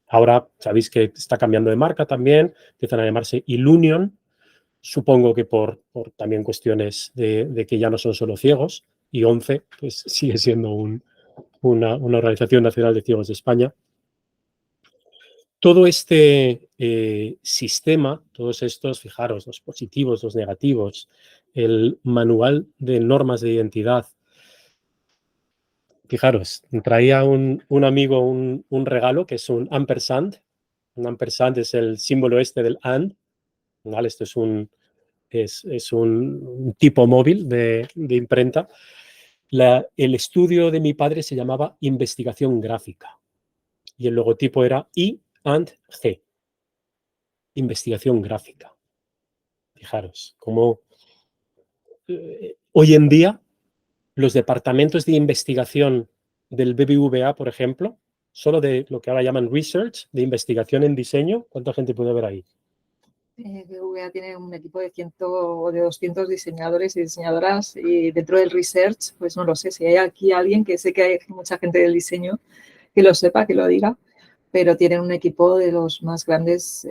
Ahora sabéis que está cambiando de marca también, empiezan a llamarse Ilunion, supongo que por también cuestiones de que ya no son solo ciegos, y ONCE pues sigue siendo una organización nacional de ciegos de España. Todo este sistema, todos estos, fijaros, los positivos, los negativos, el manual de normas de identidad. Fijaros, traía un amigo un regalo que es un ampersand. Un ampersand es el símbolo este del and, ¿vale? Esto es un tipo móvil de imprenta. El estudio de mi padre se llamaba investigación gráfica y el logotipo era I and G, investigación gráfica. Fijaros, cómo hoy en día los departamentos de investigación del BBVA, por ejemplo, solo de lo que ahora llaman research, de investigación en diseño, ¿cuánta gente puede haber ahí? BBVA tiene un equipo de 100 o de 200 diseñadores y diseñadoras, y dentro del research, pues no lo sé, si hay aquí alguien, que sé que hay mucha gente del diseño que lo sepa, que lo diga, pero tienen un equipo de los más grandes,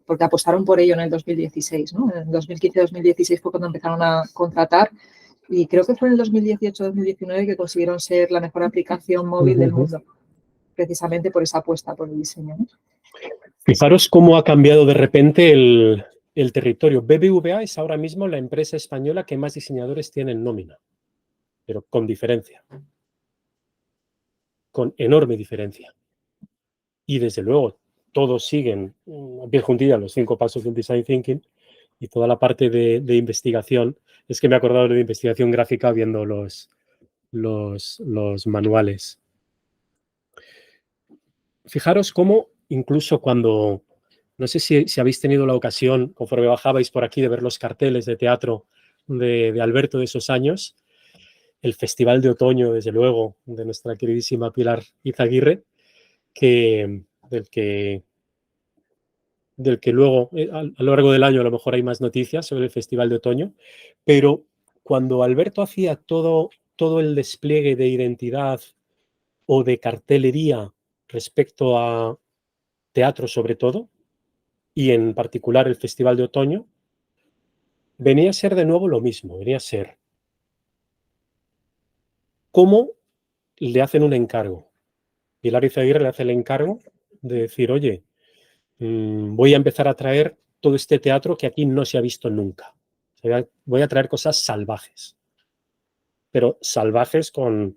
porque apostaron por ello en el 2016, ¿no? En 2015-2016 fue cuando empezaron a contratar, y creo que fue en el 2018-2019 que consiguieron ser la mejor aplicación móvil del mundo, precisamente por esa apuesta por el diseño, ¿no? Fijaros cómo ha cambiado de repente el territorio. BBVA es ahora mismo la empresa española que más diseñadores tiene en nómina, pero con diferencia, con enorme diferencia. Y desde luego, todos siguen a pie juntilla los 5 pasos del design thinking y toda la parte de investigación. Es que me he acordado de investigación gráfica viendo los manuales. Fijaros cómo incluso cuando, no sé si habéis tenido la ocasión, conforme bajabais por aquí, de ver los carteles de teatro de Alberto de esos años, el Festival de Otoño, desde luego, de nuestra queridísima Pilar Izaguirre, del que luego a lo largo del año a lo mejor hay más noticias sobre el Festival de Otoño, pero cuando Alberto hacía todo el despliegue de identidad o de cartelería respecto a teatro sobre todo, y en particular el Festival de Otoño, venía a ser de nuevo lo mismo, venía a ser cómo le hacen un encargo. Pilar Izaguirre le hace el encargo de decir, oye, voy a empezar a traer todo este teatro que aquí no se ha visto nunca. O sea, voy a traer cosas salvajes, pero salvajes con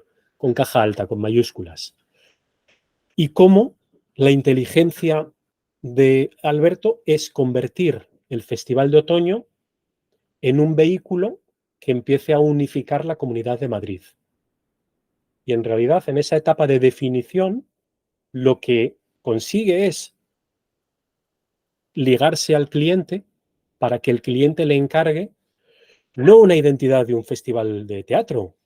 caja alta, con mayúsculas. Y cómo la inteligencia de Alberto es convertir el Festival de Otoño en un vehículo que empiece a unificar la Comunidad de Madrid. Y en realidad, en esa etapa de definición, lo que consigue es ligarse al cliente para que el cliente le encargue no una identidad de un festival de teatro,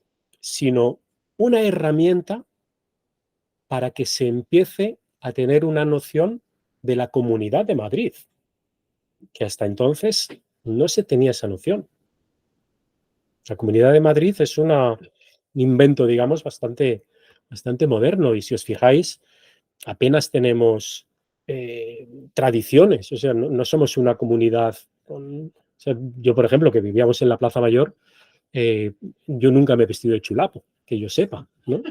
sino una herramienta para que se empiece a tener una noción de la Comunidad de Madrid, que hasta entonces no se tenía esa noción. La Comunidad de Madrid es un invento, digamos, bastante moderno, y si os fijáis, apenas tenemos tradiciones, o sea, no somos una comunidad o sea, yo, por ejemplo, que vivíamos en la Plaza Mayor, yo nunca me he vestido de chulapo, que yo sepa, ¿no?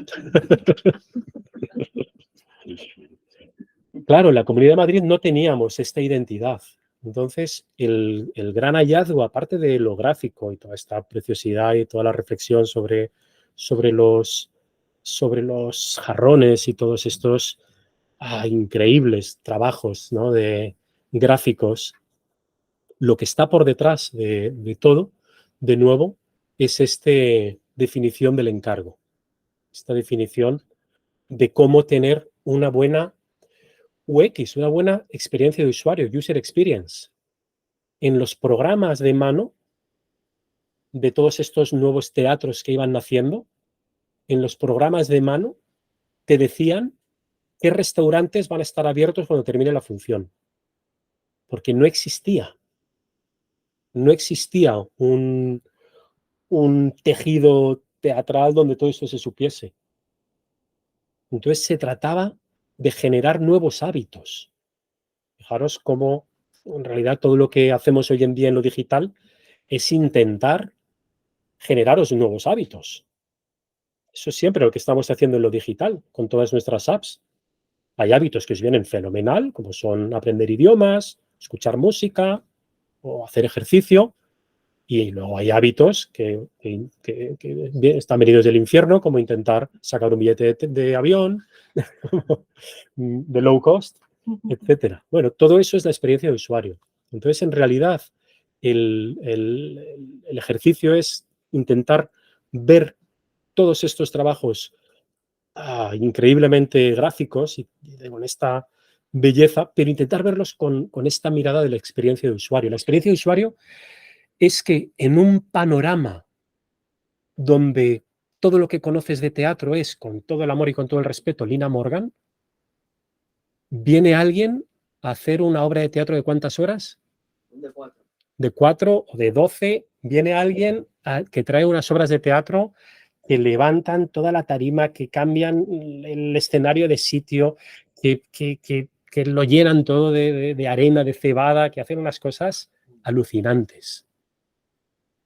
Claro, en la Comunidad de Madrid no teníamos esta identidad. Entonces, el gran hallazgo, aparte de lo gráfico y toda esta preciosidad y toda la reflexión sobre los jarrones y todos estos increíbles trabajos, ¿no?, de gráficos, lo que está por detrás de todo, de nuevo, es esta definición del encargo, esta definición de cómo tener una buena UX, una buena experiencia de usuario, user experience, en los programas de mano de todos estos nuevos teatros que iban naciendo. En los programas de mano te decían qué restaurantes van a estar abiertos cuando termine la función, porque no existía un tejido teatral donde todo esto se supiese. Entonces se trataba de generar nuevos hábitos. Fijaros cómo en realidad todo lo que hacemos hoy en día en lo digital es intentar generaros nuevos hábitos. Eso es siempre lo que estamos haciendo en lo digital, con todas nuestras apps. Hay hábitos que os vienen fenomenal, como son aprender idiomas, escuchar música o hacer ejercicio. Y luego hay hábitos que están venidos del infierno, como intentar sacar un billete de avión, de low cost, etcétera. Bueno, todo eso es la experiencia de usuario. Entonces, en realidad, el ejercicio es intentar ver todos estos trabajos increíblemente gráficos y con esta belleza, pero intentar verlos con esta mirada de la experiencia de usuario. La experiencia de usuario es que en un panorama donde todo lo que conoces de teatro es, con todo el amor y con todo el respeto, Lina Morgan, viene alguien a hacer una obra de teatro de ¿cuántas horas? De 4 o de 12. Viene alguien que trae unas obras de teatro que levantan toda la tarima, que cambian el escenario de sitio, que lo llenan todo de arena, de cebada, que hacen unas cosas alucinantes.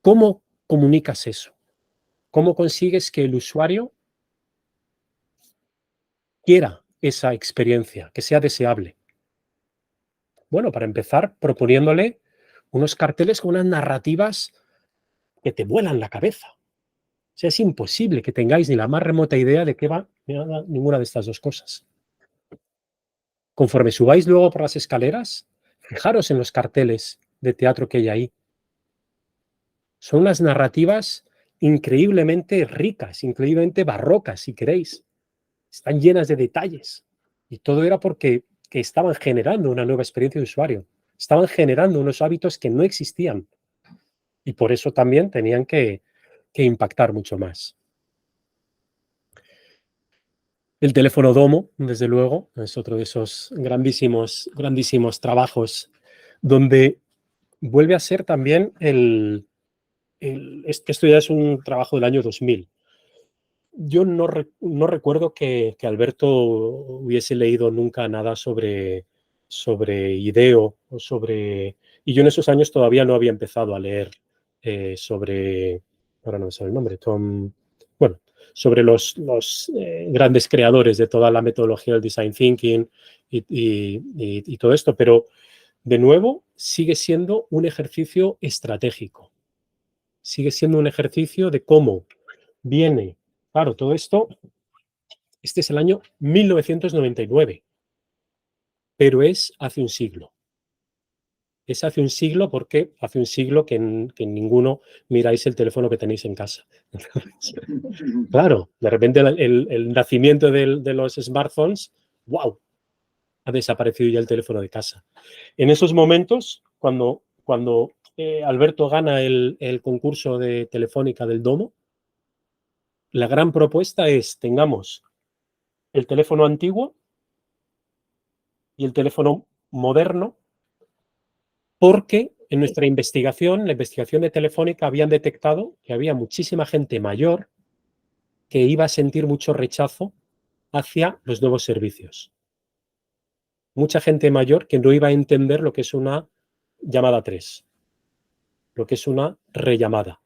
¿Cómo comunicas eso? ¿Cómo consigues que el usuario quiera esa experiencia, que sea deseable? Bueno, para empezar, proponiéndole unos carteles con unas narrativas que te vuelan la cabeza. O sea, es imposible que tengáis ni la más remota idea de qué va ninguna de estas dos cosas. Conforme subáis luego por las escaleras, fijaros en los carteles de teatro que hay ahí. Son unas narrativas increíblemente ricas, increíblemente barrocas, si queréis. Están llenas de detalles. Y todo era porque estaban generando una nueva experiencia de usuario. Estaban generando unos hábitos que no existían. Y por eso también tenían que impactar mucho más. El teléfono Domo, desde luego, es otro de esos grandísimos, grandísimos trabajos donde vuelve a ser también esto ya es un trabajo del año 2000. Yo no recuerdo que Alberto hubiese leído nunca nada sobre IDEO o sobre... Y yo en esos años todavía no había empezado a leer sobre... Ahora no me sale el nombre, bueno, sobre los grandes creadores de toda la metodología del design thinking y todo esto, pero de nuevo sigue siendo un ejercicio estratégico. Sigue siendo un ejercicio de cómo viene. Claro, todo esto, este es el año 1999, pero es hace un siglo. Es hace un siglo porque hace un siglo que ninguno miráis el teléfono que tenéis en casa. Claro, de repente el nacimiento de los smartphones, ¡wow!, ha desaparecido ya el teléfono de casa. En esos momentos, cuando Alberto gana el concurso de Telefónica del Domo, la gran propuesta es, tengamos el teléfono antiguo y el teléfono moderno, porque en nuestra investigación, la investigación de Telefónica, habían detectado que había muchísima gente mayor que iba a sentir mucho rechazo hacia los nuevos servicios. Mucha gente mayor que no iba a entender lo que es una llamada 3, lo que es una rellamada.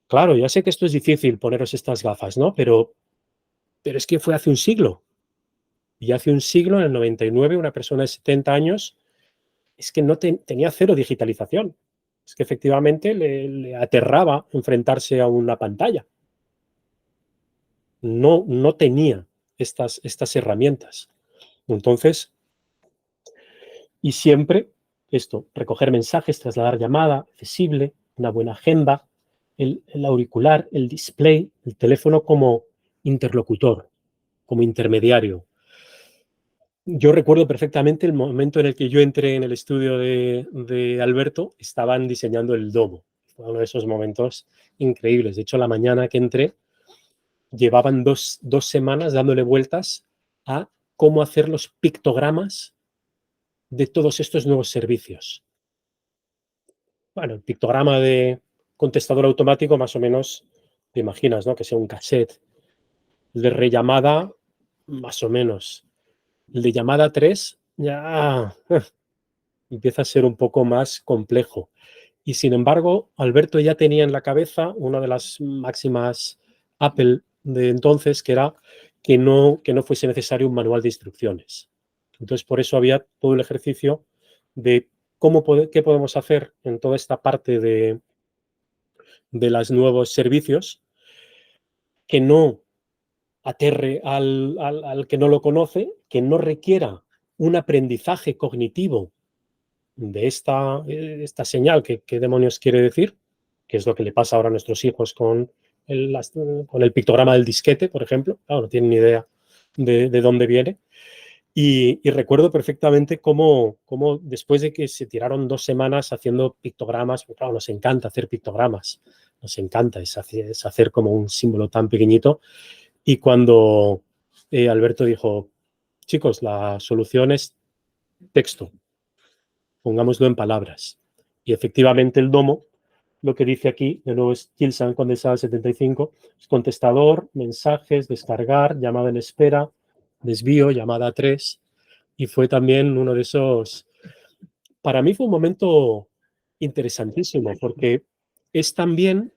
Claro, ya sé que esto es difícil poneros estas gafas, ¿no? Pero es que fue hace un siglo. Y hace un siglo, en el 99, una persona de 70 años es que no tenía cero digitalización. Es que efectivamente le aterraba enfrentarse a una pantalla. No tenía estas herramientas. Entonces, y siempre esto, recoger mensajes, trasladar llamada, accesible, una buena agenda, el auricular, el display, el teléfono como interlocutor, como intermediario. Yo recuerdo perfectamente el momento en el que yo entré en el estudio de Alberto, estaban diseñando el domo. Fue uno de esos momentos increíbles. De hecho, la mañana que entré, llevaban dos semanas dándole vueltas a cómo hacer los pictogramas de todos estos nuevos servicios. Bueno, el pictograma de contestador automático, más o menos, te imaginas, ¿no? Que sea un cassette. El de rellamada, más o menos. El de llamada 3, ya empieza a ser un poco más complejo. Y sin embargo, Alberto ya tenía en la cabeza una de las máximas Apple de entonces, que era que no fuese necesario un manual de instrucciones. Entonces, por eso había todo el ejercicio de qué podemos hacer en toda esta parte de los nuevos servicios que no aterre al que no lo conoce, que no requiera un aprendizaje cognitivo de esta señal, ¿qué demonios quiere decir? Que es lo que le pasa ahora a nuestros hijos con el pictograma del disquete, por ejemplo. Claro, no tienen ni idea de dónde viene. Y recuerdo perfectamente cómo después de que se tiraron 2 semanas haciendo pictogramas, porque claro, nos encanta hacer pictogramas, nos encanta, es hacer como un símbolo tan pequeñito. Y cuando Alberto dijo, chicos, la solución es texto, pongámoslo en palabras. Y efectivamente el domo, lo que dice aquí, de nuevo es Kilsan condensada 75, es contestador, mensajes, descargar, llamada en espera, desvío, llamada 3, y fue también uno de esos, para mí fue un momento interesantísimo, porque es también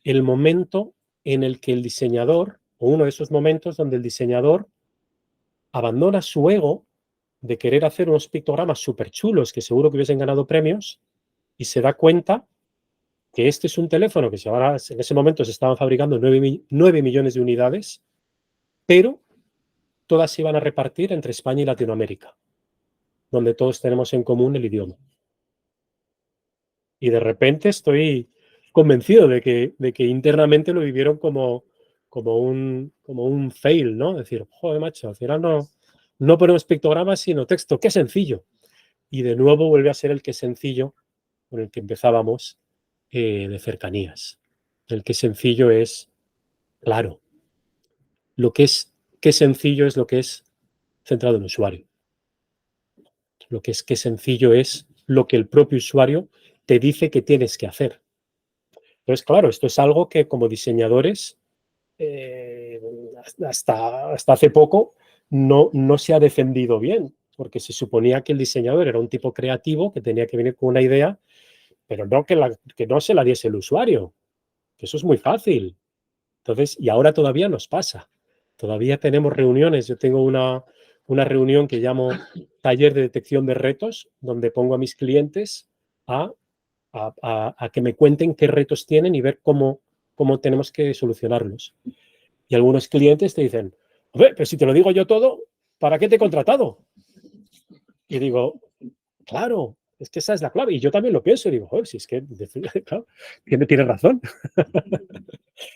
el momento en el que el diseñador, o uno de esos momentos donde el diseñador abandona su ego de querer hacer unos pictogramas súper chulos que seguro que hubiesen ganado premios y se da cuenta que este es un teléfono que en ese momento se estaban fabricando 9 millones de unidades, pero todas se iban a repartir entre España y Latinoamérica, donde todos tenemos en común el idioma. Y de repente estoy convencido de que internamente lo vivieron como un fail, ¿no? Decir, joder, macho, al final no ponemos pictogramas, sino texto, qué sencillo. Y de nuevo vuelve a ser el qué sencillo con el que empezábamos de cercanías. El qué sencillo es claro. Lo que es qué sencillo es lo que es centrado en el usuario. Lo que es qué sencillo es lo que el propio usuario te dice que tienes que hacer. Entonces, claro, esto es algo que como diseñadores eh, hasta hace poco no se ha defendido bien, porque se suponía que el diseñador era un tipo creativo que tenía que venir con una idea, pero no que no se la diese el usuario, que eso es muy fácil. Entonces, y ahora todavía nos pasa. Todavía tenemos reuniones. Yo tengo una reunión que llamo taller de detección de retos, donde pongo a mis clientes a que me cuenten qué retos tienen y ver cómo tenemos que solucionarlos. Y algunos clientes te dicen, pero si te lo digo yo todo, ¿para qué te he contratado? Y digo, claro, es que esa es la clave. Y yo también lo pienso y digo, joder, si es que, claro, tiene razón.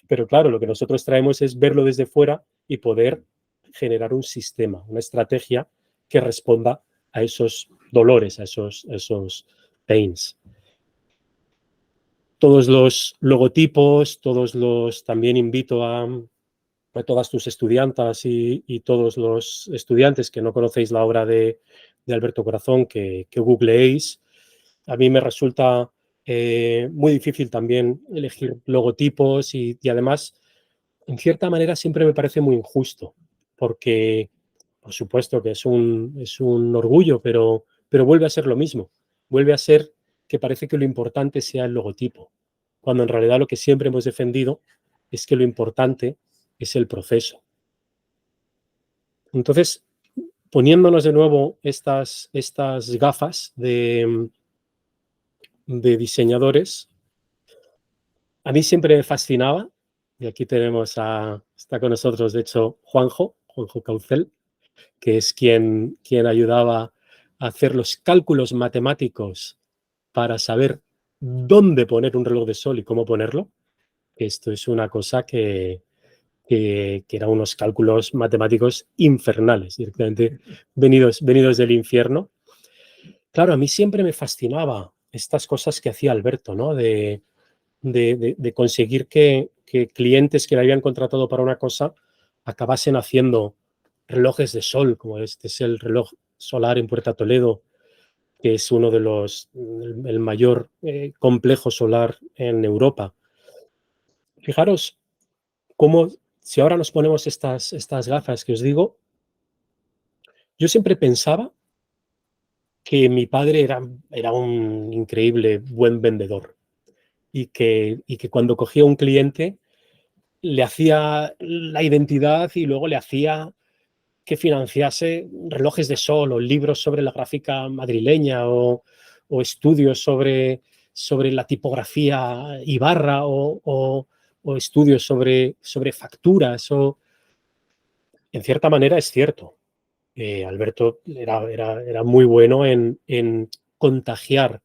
Pero claro, lo que nosotros traemos es verlo desde fuera y poder generar un sistema, una estrategia que responda a esos dolores, a esos pains. Todos los logotipos, también invito a todas tus estudiantas y todos los estudiantes que no conocéis la obra de Alberto Corazón, que googleéis. A mí me resulta muy difícil también elegir logotipos y además, en cierta manera, siempre me parece muy injusto, porque, por supuesto que es un orgullo, pero vuelve a ser lo mismo. Vuelve a ser que parece que lo importante sea el logotipo, cuando en realidad lo que siempre hemos defendido es que lo importante es el proceso. Entonces, poniéndonos de nuevo estas gafas de diseñadores, a mí siempre me fascinaba, y aquí está con nosotros, de hecho, Juanjo Caucel, que es quien ayudaba a hacer los cálculos matemáticos para saber dónde poner un reloj de sol y cómo ponerlo. Esto es una cosa que eran unos cálculos matemáticos infernales, directamente venidos del infierno. Claro, a mí siempre me fascinaba estas cosas que hacía Alberto, ¿no? De conseguir que clientes que le habían contratado para una cosa acabasen haciendo relojes de sol, como este es el reloj solar en Puerta Toledo, que es uno de el mayor complejo solar en Europa. Fijaros cómo, si ahora nos ponemos estas gafas que os digo, yo siempre pensaba que mi padre era un increíble buen vendedor y que cuando cogía un cliente le hacía la identidad y luego le hacía que financiase relojes de sol o libros sobre la gráfica madrileña o estudios sobre la tipografía Ibarra o estudios sobre facturas. En cierta manera es cierto. Alberto era muy bueno en contagiar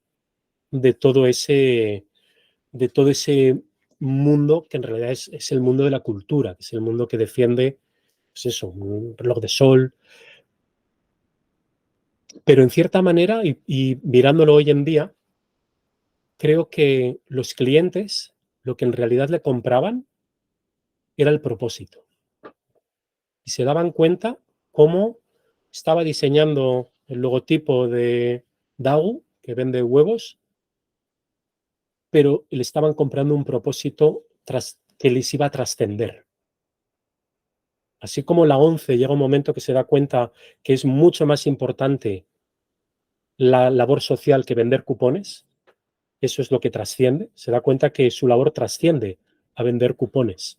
de todo ese mundo que en realidad es el mundo de la cultura, que es el mundo que defiende, pues eso, un reloj de sol. Pero en cierta manera, y mirándolo hoy en día, creo que los clientes lo que en realidad le compraban era el propósito. Y se daban cuenta cómo estaba diseñando el logotipo de Dagu, que vende huevos, pero le estaban comprando un propósito que les iba a trascender. Así como la ONCE llega un momento que se da cuenta que es mucho más importante la labor social que vender cupones, eso es lo que trasciende, se da cuenta que su labor trasciende a vender cupones.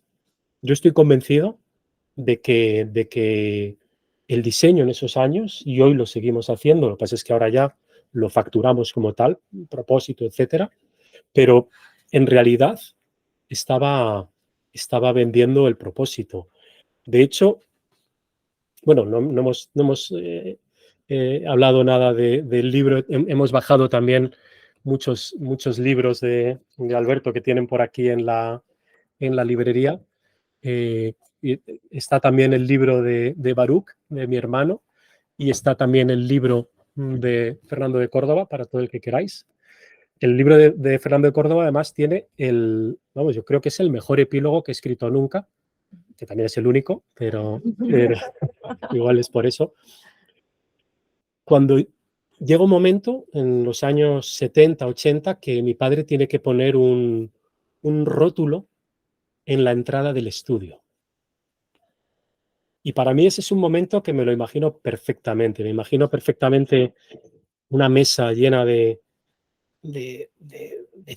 Yo estoy convencido de que el diseño en esos años, y hoy lo seguimos haciendo, lo que pasa es que ahora ya lo facturamos como tal, propósito, etcétera, pero en realidad estaba vendiendo el propósito. De hecho, bueno, no hemos hablado nada del libro. Hemos bajado también muchos libros de Alberto que tienen por aquí en la librería. Y está también el libro de Baruch, de mi hermano, y está también el libro de Fernando de Córdoba, para todo el que queráis. El libro de Fernando de Córdoba además tiene yo creo que es el mejor epílogo que he escrito nunca, que también es el único, pero igual es por eso. Cuando llega un momento, en los años 70, 80, que mi padre tiene que poner un rótulo en la entrada del estudio. Y para mí ese es un momento que me lo imagino perfectamente. Me imagino perfectamente una mesa llena de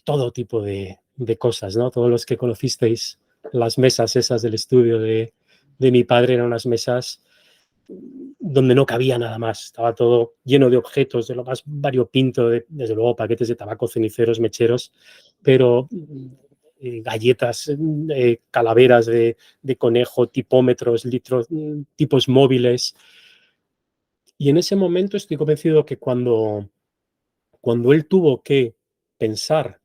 todo tipo de cosas, ¿no? Todos los que conocisteis las mesas esas del estudio de mi padre eran unas mesas donde no cabía nada más. Estaba todo lleno de objetos, de lo más variopinto, desde luego paquetes de tabaco, ceniceros, mecheros, pero galletas, calaveras de conejo, tipómetros, litros, tipos móviles. Y en ese momento estoy convencido que cuando él tuvo que pensar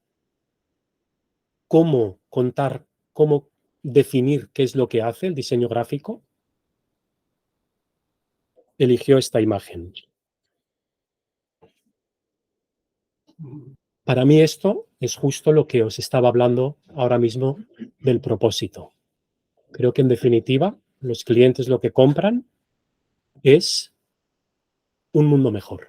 cómo contar, cómo definir qué es lo que hace el diseño gráfico, eligió esta imagen. Para mí esto es justo lo que os estaba hablando ahora mismo del propósito. Creo que en definitiva los clientes lo que compran es un mundo mejor.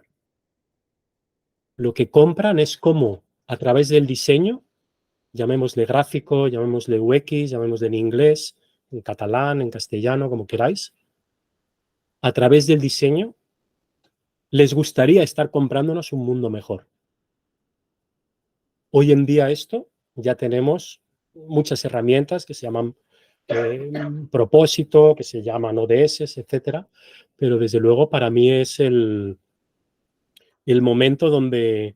Lo que compran es cómo a través del diseño, llamémosle gráfico, llamémosle UX, llamémosle en inglés, en catalán, en castellano, como queráis, a través del diseño les gustaría estar comprándonos un mundo mejor. Hoy en día esto ya tenemos muchas herramientas que se llaman propósito, que se llaman ODS, etcétera, pero desde luego para mí es el momento donde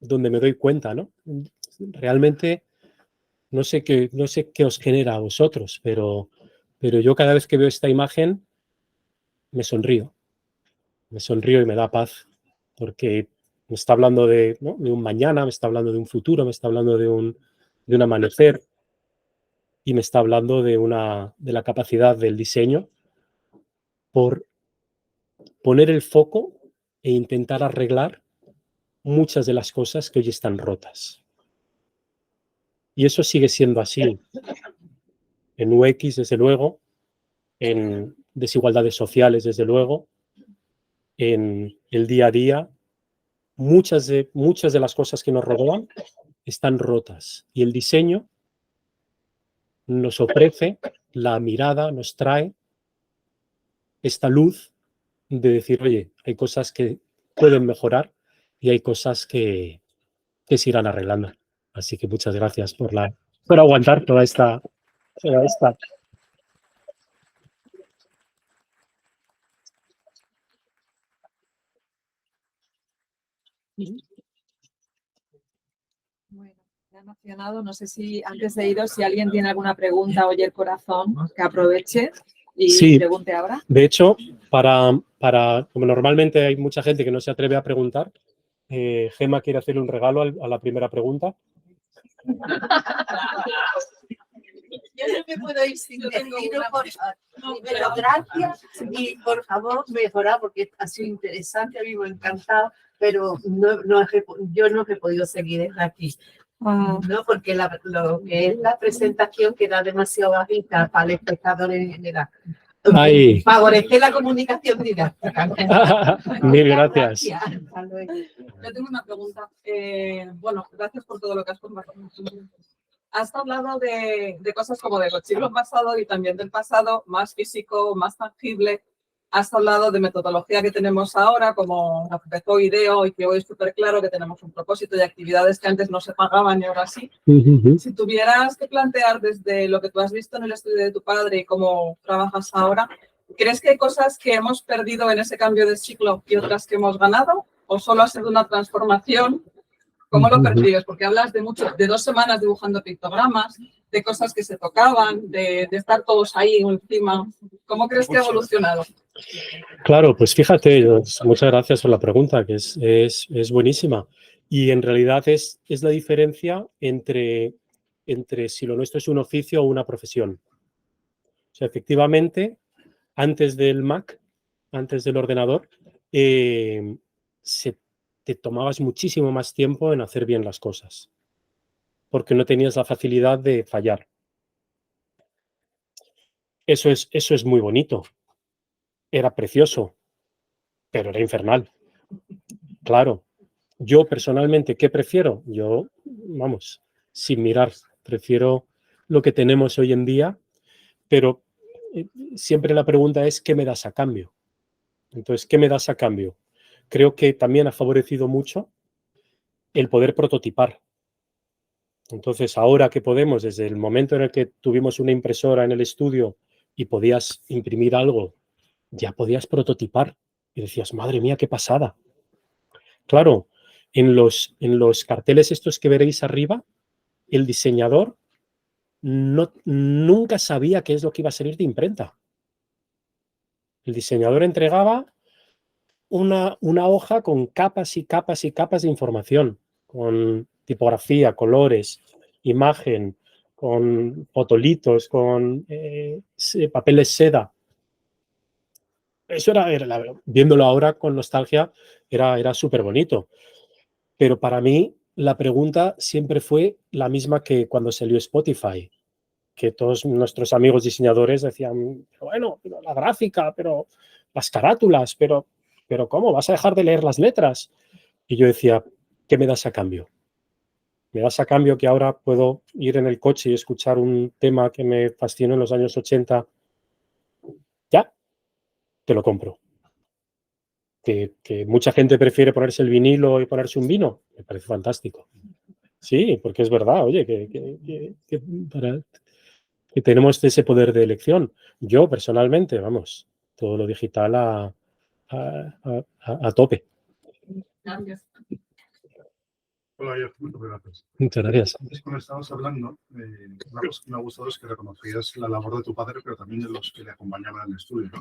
me doy cuenta, ¿no? Realmente no sé qué os genera a vosotros, pero yo cada vez que veo esta imagen me sonrío y me da paz, porque me está hablando ¿no? de un mañana, me está hablando de un futuro, me está hablando de un amanecer y me está hablando de la capacidad del diseño por poner el foco e intentar arreglar muchas de las cosas que hoy están rotas. Y eso sigue siendo así en UX, desde luego, en desigualdades sociales, desde luego, en el día a día. Muchas de las cosas que nos rodean están rotas y el diseño nos ofrece la mirada, nos trae esta luz de decir, oye, hay cosas que pueden mejorar y hay cosas que se irán arreglando. Así que muchas gracias por la Para aguantar toda esta... Bueno, me ha emocionado. No sé si antes de iros, si alguien tiene alguna pregunta, oye el corazón, que aproveche y Sí, pregunte ahora. de hecho, como normalmente hay mucha gente que no se atreve a preguntar, Gemma quiere hacerle un regalo a la primera pregunta. Yo no me puedo ir sin decirlo, pero gracias y por favor mejora porque ha sido interesante, a mí me ha encantado, pero yo no he podido seguir desde aquí. ¿No? Porque lo que es la presentación queda demasiado bajita para el espectador en general. Ay. Favorecer la comunicación didáctica. Mil gracias. Yo tengo una pregunta. Bueno, gracias por todo lo que has compartido. Has hablado de cosas como del siglo pasado y también del pasado, más físico, más tangible. Has hablado de metodología que tenemos ahora, como la que empezó IDEO y que hoy es súper claro que tenemos un propósito y actividades que antes no se pagaban y ahora sí. Si tuvieras que plantear desde lo que tú has visto en el estudio de tu padre y cómo trabajas ahora, ¿crees que hay cosas que hemos perdido en ese cambio de ciclo y otras que hemos ganado? ¿O solo ha sido una transformación? ¿Cómo lo percibes? Porque hablas de 2 semanas dibujando pictogramas, de cosas que se tocaban, de estar todos ahí encima. ¿Cómo crees que ha evolucionado? Claro, pues fíjate, muchas gracias por la pregunta, que es buenísima. Y en realidad es la diferencia entre si lo nuestro es un oficio o una profesión. O sea, efectivamente, antes del Mac, antes del ordenador, te tomabas muchísimo más tiempo en hacer bien las cosas, porque no tenías la facilidad de fallar. Eso es muy bonito. Era precioso, pero era infernal. Claro. Yo personalmente, ¿qué prefiero? Yo, vamos, sin mirar, prefiero lo que tenemos hoy en día, pero siempre la pregunta es, ¿qué me das a cambio? Entonces, ¿qué me das a cambio? Creo que también ha favorecido mucho el poder prototipar. Entonces, ahora que podemos, desde el momento en el que tuvimos una impresora en el estudio y podías imprimir algo, ya podías prototipar. Y decías, madre mía, qué pasada. Claro, en los carteles estos que veréis arriba, el diseñador nunca sabía qué es lo que iba a salir de imprenta. El diseñador entregaba una hoja con capas y capas y capas de información, con tipografía, colores, imagen, con fotolitos, con papeles seda. Eso viéndolo ahora con nostalgia, era súper bonito. Pero para mí la pregunta siempre fue la misma que cuando salió Spotify, que todos nuestros amigos diseñadores decían, bueno, pero la gráfica, pero las carátulas, pero ¿cómo? ¿Vas a dejar de leer las letras? Y yo decía, ¿qué me das a cambio? ¿Me das a cambio que ahora puedo ir en el coche y escuchar un tema que me fascinó en los años 80? Ya, te lo compro. Que mucha gente prefiere ponerse el vinilo y ponerse un vino, me parece fantástico. Sí, porque es verdad, oye, que tenemos ese poder de elección. Yo, personalmente, vamos, todo lo digital a tope. Hola, yo, muchas gracias. Muchas gracias. Antes, cuando estabas hablando, una cosa que me ha gustado es que reconocías la labor de tu padre, pero también de los que le acompañaban en el estudio, ¿no?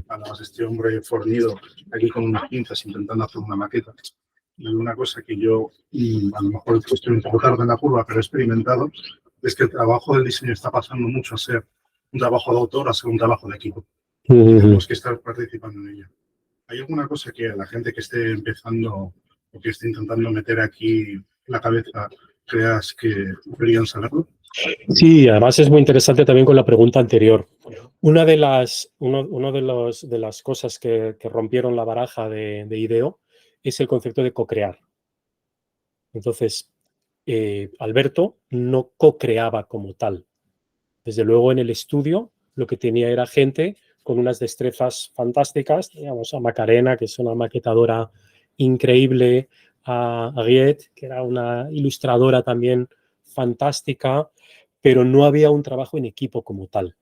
Hablabas de este hombre fornido aquí con unas pinzas intentando hacer una maqueta. Y una cosa que yo, a lo mejor estoy un poco tarde en la curva, pero he experimentado, es que el trabajo del diseño está pasando mucho a ser un trabajo de autor a ser un trabajo de equipo. Tenemos que estar participando en ello. ¿Hay alguna cosa que a la gente que esté empezando o que esté intentando meter aquí la cabeza creas que deberían saberlo? Sí, además es muy interesante también con la pregunta anterior. Una de las cosas que rompieron la baraja de IDEO es el concepto de co-crear. Entonces, Alberto no co-creaba como tal. Desde luego en el estudio lo que tenía era gente con unas destrezas fantásticas, digamos a Macarena, que es una maquetadora increíble, a Ariette, que era una ilustradora también fantástica, pero no había un trabajo en equipo como tal.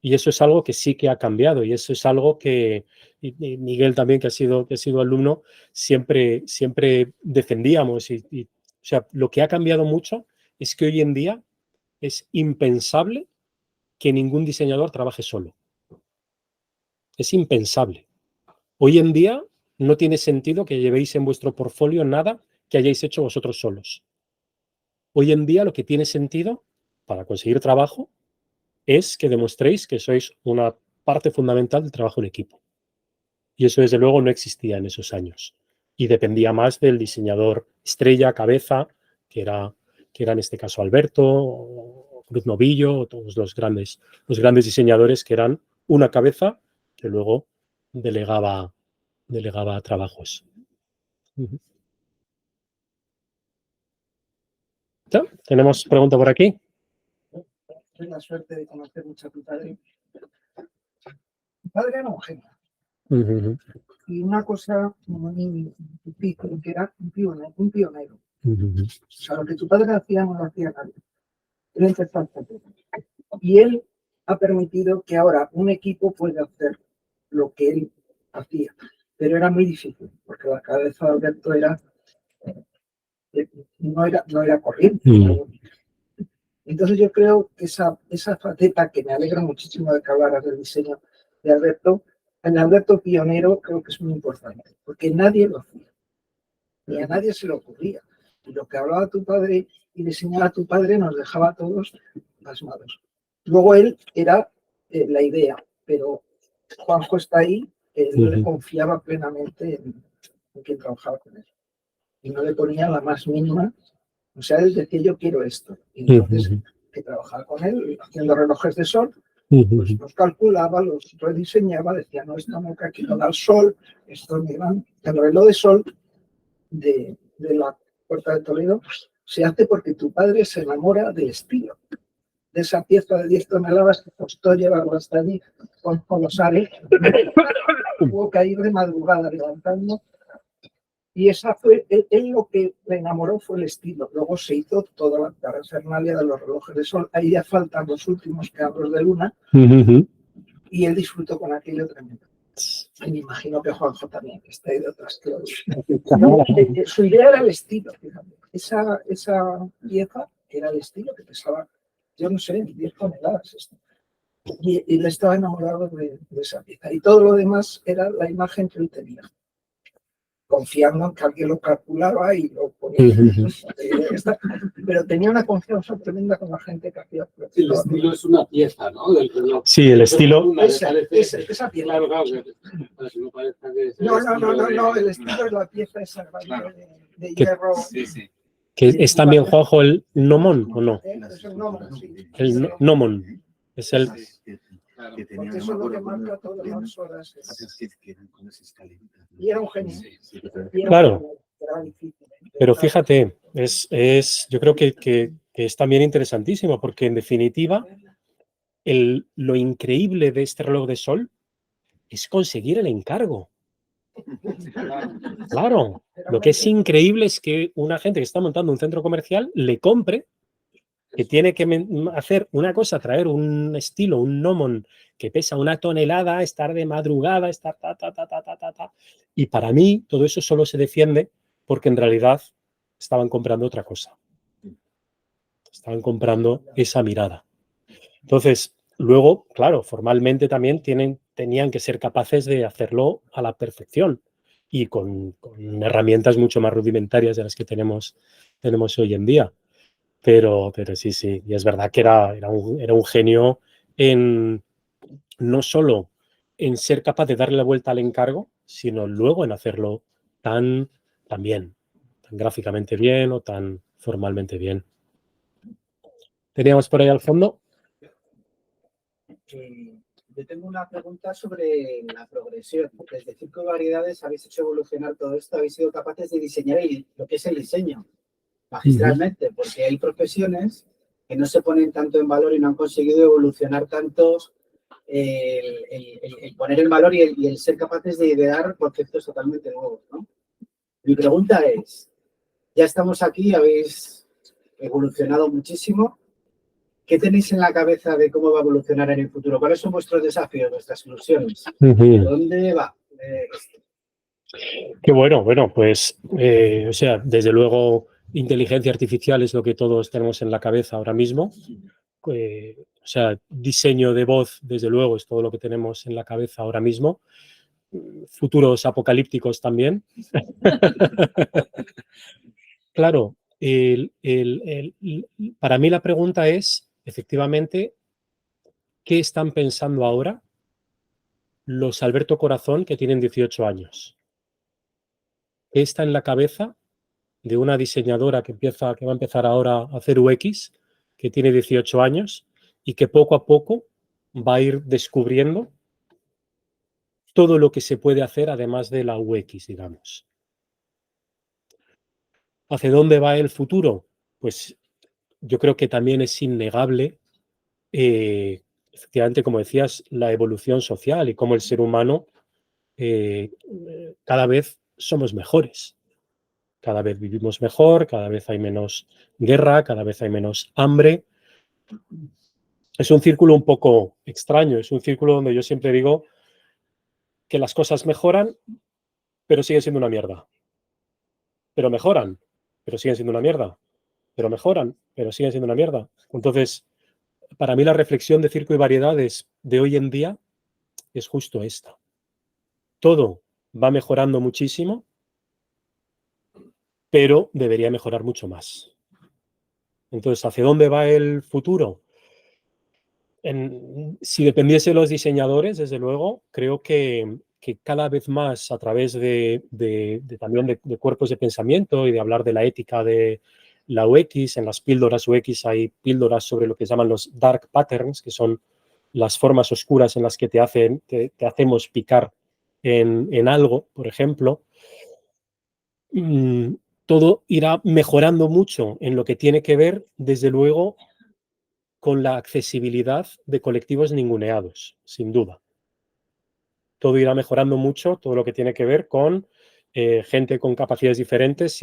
Y eso es algo que sí que ha cambiado, y eso es algo que y Miguel también, que ha sido alumno, siempre defendíamos. O sea, lo que ha cambiado mucho es que hoy en día es impensable que ningún diseñador trabaje solo. Es impensable. Hoy en día no tiene sentido que llevéis en vuestro portfolio nada que hayáis hecho vosotros solos. Hoy en día lo que tiene sentido para conseguir trabajo es que demostréis que sois una parte fundamental del trabajo en equipo. Y eso, desde luego, no existía en esos años. Y dependía más del diseñador estrella, cabeza, que era en este caso Alberto, o Cruz Novillo, o todos los grandes diseñadores que eran una cabeza que luego delegaba trabajos. ¿Ya? ¿Tenemos pregunta por aquí? Tengo la suerte de conocer mucho a tu padre. Tu padre era un genio. Y una cosa muy difícil, que era un pionero. O sea, lo que tu padre hacía no lo hacía nadie. Él empezó a hacerlo. Y él ha permitido que ahora un equipo pueda hacer lo que él hacía. Pero era muy difícil, porque la cabeza de Alberto no era corriente. Entonces yo creo que esa faceta, que me alegra muchísimo de que hablaras del diseño de Alberto, el Alberto pionero creo que es muy importante, porque nadie lo hacía, ni a nadie se le ocurría. Y lo que hablaba tu padre y diseñaba tu padre nos dejaba a todos pasmados. Luego él era la idea, pero Juanjo está ahí, él confiaba plenamente en quien trabajaba con él. Y no le ponía la más mínima. O sea, él decía, yo quiero esto. Y entonces, que trabajaba con él, haciendo relojes de sol, pues los calculaba, los rediseñaba, decía, no, esto no, que aquí no da el sol, esto me dan. El reloj de sol de la Puerta de Toledo se hace porque tu padre se enamora del estilo. De esa pieza de 10 toneladas que costó llevarlo hasta allí con los ares. Tuvo que ir de madrugada levantando. Y esa fue, él lo que le enamoró fue el estilo. Luego se hizo toda la parafernalia de los relojes de sol. Ahí ya faltan los últimos cabos de luna. Y él disfrutó con aquello tremendo. Y me imagino que Juanjo también, que está ahí de otras cosas. No, su idea era el estilo, fíjate. Esa pieza era el estilo, que pesaba, yo no sé, 10 toneladas. Y él estaba enamorado de esa pieza. Y todo lo demás era la imagen que él tenía, confiando en que alguien lo calculaba y lo ponía. Pero tenía una confianza tremenda con la gente que hacía. El estilo es una pieza, ¿no? Del reloj. Sí, el estilo. Esa pieza. Claro, para que no parezca que No, el estilo es la pieza esa de hierro. Sí. ¿Que es también, Juanjo, el gnomon o no? Es el gnomon, sí. El gnomon. Es el. Porque eso es lo que marca todas las horas. Y era un genio. Claro. Pero fíjate, yo creo que es también interesantísimo, porque en definitiva, lo increíble de este reloj de sol es conseguir el encargo. Claro, lo que es increíble es que una gente que está montando un centro comercial le compre, que tiene que hacer una cosa, traer un estilo, un gnomon que pesa 1 tonelada, estar de madrugada, estar Y para mí todo eso solo se defiende porque en realidad estaban comprando otra cosa. Estaban comprando esa mirada. Entonces, luego, claro, formalmente también tenían que ser capaces de hacerlo a la perfección y con herramientas mucho más rudimentarias de las que tenemos hoy en día. Pero sí, y es verdad que era un genio no solo en ser capaz de darle la vuelta al encargo, sino luego en hacerlo tan bien, tan gráficamente bien o tan formalmente bien. ¿Teníamos por ahí al fondo? Yo tengo una pregunta sobre la progresión. Desde 5 variedades habéis hecho evolucionar todo esto, habéis sido capaces de diseñar lo que es el diseño magistralmente, porque hay profesiones que no se ponen tanto en valor y no han conseguido evolucionar tanto el poner en valor y el ser capaces de idear conceptos totalmente nuevos, ¿no? Mi pregunta es, ya estamos aquí, habéis evolucionado muchísimo, ¿qué tenéis en la cabeza de cómo va a evolucionar en el futuro? ¿Cuáles son vuestros desafíos, vuestras ilusiones? ¿Dónde va? Qué bueno, pues, o sea, desde luego, inteligencia artificial es lo que todos tenemos en la cabeza ahora mismo. O sea, diseño de voz, desde luego, es todo lo que tenemos en la cabeza ahora mismo. Futuros apocalípticos también. Claro, para mí la pregunta es, efectivamente, ¿qué están pensando ahora los Alberto Corazón que tienen 18 años? ¿Qué está en la cabeza de una diseñadora que va a empezar ahora a hacer UX, que tiene 18 años y que poco a poco va a ir descubriendo todo lo que se puede hacer además de la UX, digamos? ¿Hacia dónde va el futuro? Pues yo creo que también es innegable, efectivamente, como decías, la evolución social y cómo el ser humano cada vez somos mejores. Cada vez vivimos mejor, cada vez hay menos guerra, cada vez hay menos hambre. Es un círculo un poco extraño, es un círculo donde yo siempre digo que las cosas mejoran, pero siguen siendo una mierda. Pero mejoran, pero siguen siendo una mierda. Pero mejoran, pero siguen siendo una mierda. Entonces, para mí la reflexión de Circo y Variedades de hoy en día es justo esta. Todo va mejorando muchísimo, pero debería mejorar mucho más. Entonces, ¿hacia dónde va el futuro? Si dependiese de los diseñadores, desde luego, creo que cada vez más a través también de cuerpos de pensamiento y de hablar de la ética de la UX, en las píldoras UX hay píldoras sobre lo que llaman los dark patterns, que son las formas oscuras en las que te hacemos picar en algo, por ejemplo. Todo irá mejorando mucho en lo que tiene que ver, desde luego, con la accesibilidad de colectivos ninguneados, sin duda. Todo irá mejorando mucho, todo lo que tiene que ver con gente con capacidades diferentes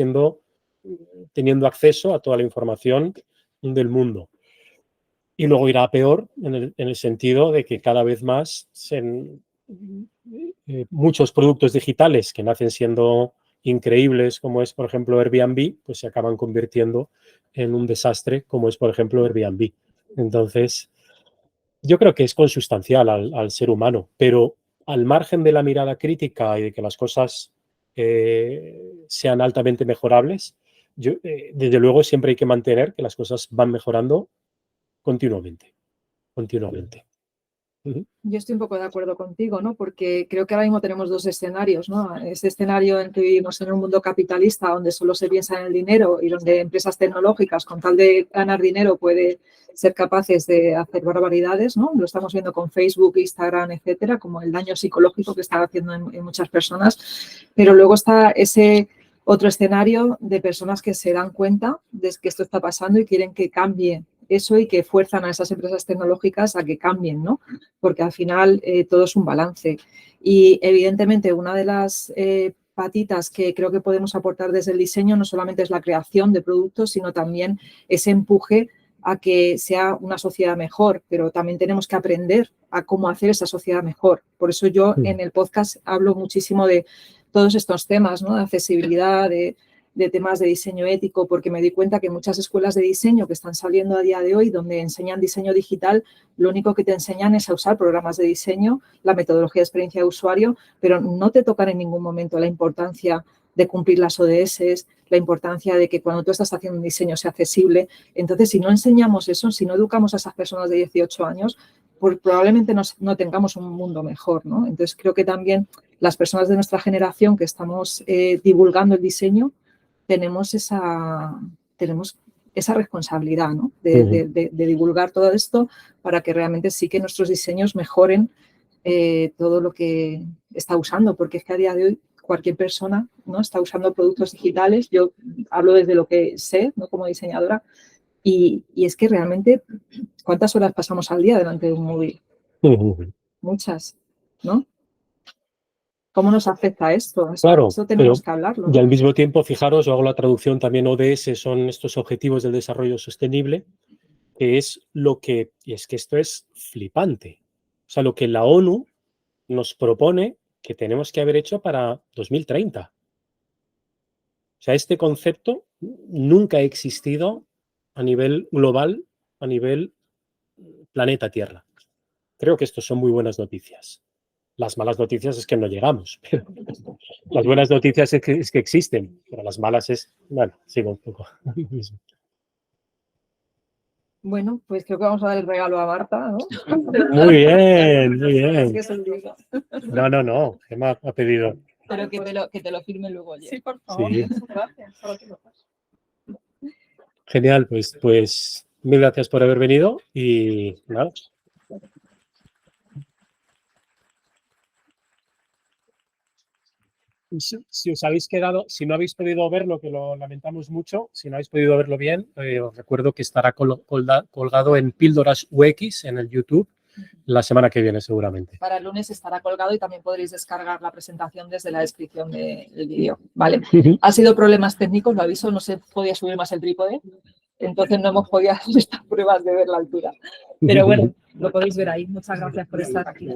teniendo acceso a toda la información del mundo. Y luego irá peor en el sentido de que cada vez más muchos productos digitales que nacen siendo increíbles, como es, por ejemplo, Airbnb, pues se acaban convirtiendo en un desastre, como es, por ejemplo, Airbnb. Entonces, yo creo que es consustancial al ser humano, pero al margen de la mirada crítica y de que las cosas sean altamente mejorables, desde luego siempre hay que mantener que las cosas van mejorando continuamente. Yo estoy un poco de acuerdo contigo, ¿no? Porque creo que ahora mismo tenemos dos escenarios, ¿no? Ese escenario en que vivimos en un mundo capitalista donde solo se piensa en el dinero y donde empresas tecnológicas, con tal de ganar dinero, puede ser capaces de hacer barbaridades, ¿no? Lo estamos viendo con Facebook, Instagram, etcétera, como el daño psicológico que está haciendo en muchas personas. Pero luego está ese otro escenario de personas que se dan cuenta de que esto está pasando y quieren que cambie eso y que fuerzan a esas empresas tecnológicas a que cambien, ¿no? Porque al final todo es un balance. Y evidentemente una de las patitas que creo que podemos aportar desde el diseño no solamente es la creación de productos, sino también ese empuje a que sea una sociedad mejor, pero también tenemos que aprender a cómo hacer esa sociedad mejor. Por eso yo en el podcast hablo muchísimo de todos estos temas, ¿no? De accesibilidad, de temas de diseño ético, porque me di cuenta que muchas escuelas de diseño que están saliendo a día de hoy, donde enseñan diseño digital, lo único que te enseñan es a usar programas de diseño, la metodología de experiencia de usuario, pero no te tocan en ningún momento la importancia de cumplir las ODS, la importancia de que cuando tú estás haciendo un diseño sea accesible. Entonces, si no enseñamos eso, si no educamos a esas personas de 18 años, pues probablemente no tengamos un mundo mejor, ¿no? Entonces, creo que también las personas de nuestra generación que estamos divulgando el diseño, tenemos esa responsabilidad, ¿no? de divulgar todo esto para que realmente sí que nuestros diseños mejoren todo lo que está usando, porque es que a día de hoy cualquier persona, ¿no? Está usando productos digitales. Yo hablo desde lo que sé, ¿no? Como diseñadora, y es que realmente, ¿cuántas horas pasamos al día delante de un móvil? Muchas, ¿no? ¿Cómo nos afecta esto? Claro, eso tenemos que hablarlo, ¿no? Y al mismo tiempo, fijaros, yo hago la traducción también ODS, son estos objetivos del desarrollo sostenible, que es lo que, y es que esto es flipante, o sea, lo que la ONU nos propone que tenemos que haber hecho para 2030. O sea, este concepto nunca ha existido a nivel global, a nivel planeta Tierra. Creo que estos son muy buenas noticias. Las malas noticias es que no llegamos, pero las buenas noticias es que existen, pero las malas es, bueno, sigo un poco. Bueno, pues creo que vamos a dar el regalo a Marta, ¿no? Muy bien, muy bien. Que es el libro. No, Gemma ha pedido. Pero que te lo firme luego. Oye. Sí, por favor. Sí. Muchas gracias. Ahora te lo paso. Genial, pues mil gracias por haber venido y nada. Si os habéis quedado, si no habéis podido verlo, que lo lamentamos mucho, si no habéis podido verlo bien, os recuerdo que estará colgado en Píldoras UX en el YouTube la semana que viene seguramente. Para el lunes estará colgado y también podréis descargar la presentación desde la descripción del vídeo, ¿vale? Ha sido problemas técnicos, lo aviso, no se podía subir más el trípode, entonces no hemos podido hacer estas pruebas de ver la altura. Pero bueno, lo podéis ver ahí. Muchas gracias por estar aquí.